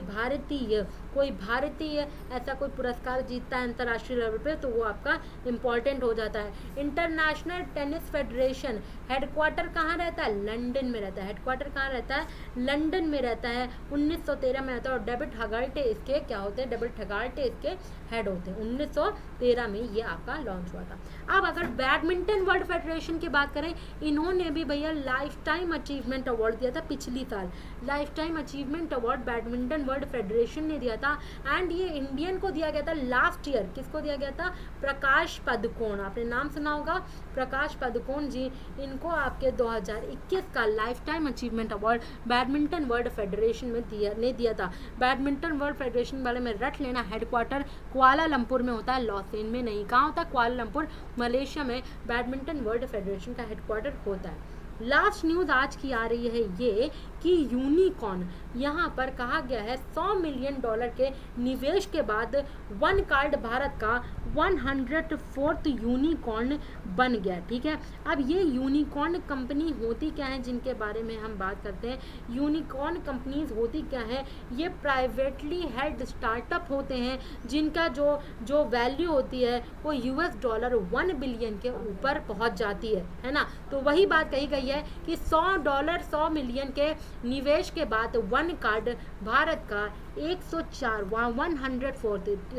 भारतीय ऐसा कोई पुरस्कार जीतता है अंतर्राष्ट्रीय लेवल पे तो वो आपका इम्पॉर्टेंट हो जाता है। इंटरनेशनल टेनिस फेडरेशन हेडक्वार्टर कहाँ रहता है, लंदन में रहता है। हेडक्वार्टर कहाँ रहता है, लंदन लंदन में रहता है, 1913 में आता है, और डेविड हगार्टे इसके क्या होते हैं, डेविड हगार्टे इसके हेड होते हैं। 1913 में ये आपका लॉन्च हुआ था। अब अगर बैडमिंटन वर्ल्ड फेडरेशन की बात करें, इन्होंने भी भैया लाइफ टाइम अचीवमेंट अवार्ड दिया था पिछली साल। Life time achievement award badminton world federation ने दिया था, एंड ये इंडियन को दिया गया था लास्ट ईयर। किसको दिया गया था? प्रकाश पादुकोण, आपने नाम सुना होगा, प्रकाश पादुकोण जी, इनको आपके 2021 का life time achievement award badminton world federation में दिया था। बैडमिंटन वर्ल्ड फेडरेशन वाले में रट लेना, हेडक्वार्टर कुआलालंपुर में होता है, लॉसेन में नहीं। कहाँ होता है? कुआलालंपुर, मलेशिया में बैडमिंटन वर्ल्ड फेडरेशन का हेडक्वार्टर होता है। लास्ट न्यूज़ आज की आ रही है ये कि यूनिकॉर्न, यहाँ पर कहा गया है $100 मिलियन के निवेश के बाद वन कार्ड भारत का 104th यूनिकॉर्न बन गया। ठीक है, अब ये यूनिकॉर्न कंपनी होती क्या है जिनके बारे में हम बात करते हैं। यूनिकॉर्न कंपनीज होती क्या है? ये प्राइवेटली हेल्ड स्टार्टअप होते हैं जिनका जो वैल्यू होती है वो $1 बिलियन के ऊपर पहुंच जाती है ना। तो वही बात कही गई है कि $100 मिलियन के निवेश के बाद वन कार्ड भारत का 104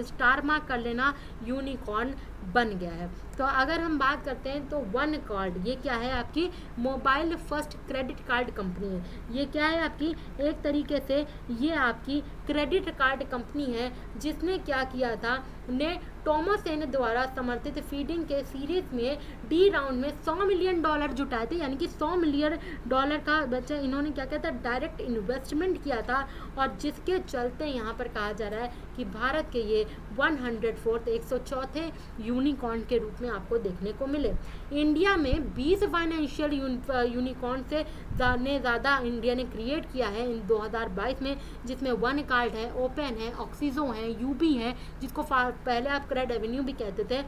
स्टार मार्क कर लेना, यूनिकॉर्न बन गया है। तो अगर हम बात करते हैं तो वन कार्ड ये क्या है? आपकी mobile first credit card company है। ये क्या है आपकी? एक तरीके से ये आपकी क्रेडिट कार्ड कंपनी है जिसने क्या किया था, ने टॉमस एन द्वारा समर्थित फीडिंग के सीरीज में डी राउंड में $100 मिलियन जुटाए थे, यानी कि $100 मिलियन का बच्चा इन्होंने क्या किया था, डायरेक्ट इन्वेस्टमेंट किया था, और जिसके चलते यहाँ पर कहा जा रहा है कि भारत के ये 104th यूनिकॉर्न के रूप में आपको देखने को मिले। इंडिया में 20 फाइनेंशियल यूनिकॉर्न से ज़्यादा इंडिया ने क्रिएट किया है इन 2022 में, जिसमें वन कार्ड है, ओपन है, ऑक्सीजो है, यूबी है, जिसको पहले आप क्रेड एवेन्यू भी कहते थे।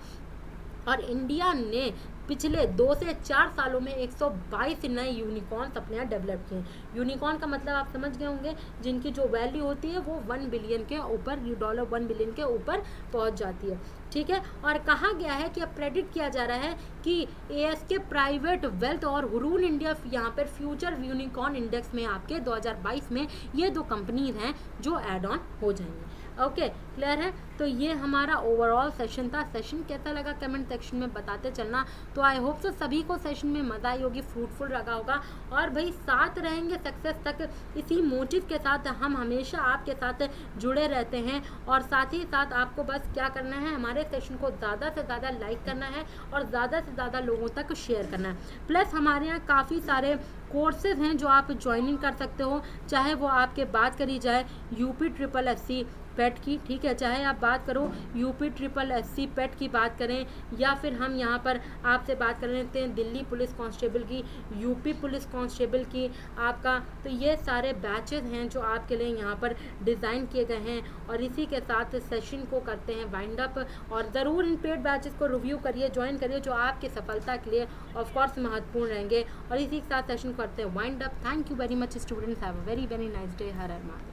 और इंडिया ने पिछले 2 से 4 सालों में 122 नए यूनिकॉर्न अपने यहाँ डेवलप किए। यूनिकॉर्न का मतलब आप समझ गए होंगे, जिनकी जो वैल्यू होती है वो $1 बिलियन के ऊपर, $1 बिलियन के ऊपर पहुंच जाती है। ठीक है, और कहा गया है कि अब प्रेडिक्ट किया जा रहा है कि ASK प्राइवेट वेल्थ और हुरून इंडिया यहाँ पर फ्यूचर यूनिकॉर्न इंडेक्स में आपके 2022 में ये 2 कंपनीज हैं जो एड ऑन हो जाएंगे। ओके, क्लियर है? तो ये हमारा ओवरऑल सेशन था। सेशन कैसा लगा कमेंट सेक्शन में बताते चलना। तो आई होप सो सभी को सेशन में मज़ा आई होगी, फ्रूटफुल लगा होगा, और भाई साथ रहेंगे सक्सेस तक। इसी मोटिव के साथ हम हमेशा आपके साथ जुड़े रहते हैं, और साथ ही साथ आपको बस क्या करना है, हमारे सेशन को ज़्यादा से ज़्यादा लाइक करना है और ज़्यादा से ज़्यादा लोगों तक शेयर करना है। प्लस हमारे यहाँ काफ़ी सारे कोर्सेज़ हैं जो आप ज्वाइनिंग कर सकते हो, चाहे वो आपके बात करी जाए UPSSC पेट की, ठीक है, चाहे आप बात करो UPSSC पेट की बात करें, या फिर हम यहाँ पर आपसे बात कर लेते हैं दिल्ली पुलिस कांस्टेबल की, यूपी पुलिस कांस्टेबल की आपका। तो ये सारे बैचेस हैं जो आपके लिए यहाँ पर डिज़ाइन किए गए हैं, और इसी के साथ सेशन को करते हैं वाइंड अप। और ज़रूर इन पेड बैचेस को रिव्यू करिए, ज्वाइन करिए, जो आपकी सफलता के लिए ऑफ कोर्स महत्वपूर्ण रहेंगे। और इसी के साथ सेशन करते हैं wind up. Thank you very much students, have a very nice day. Her her Mahadev.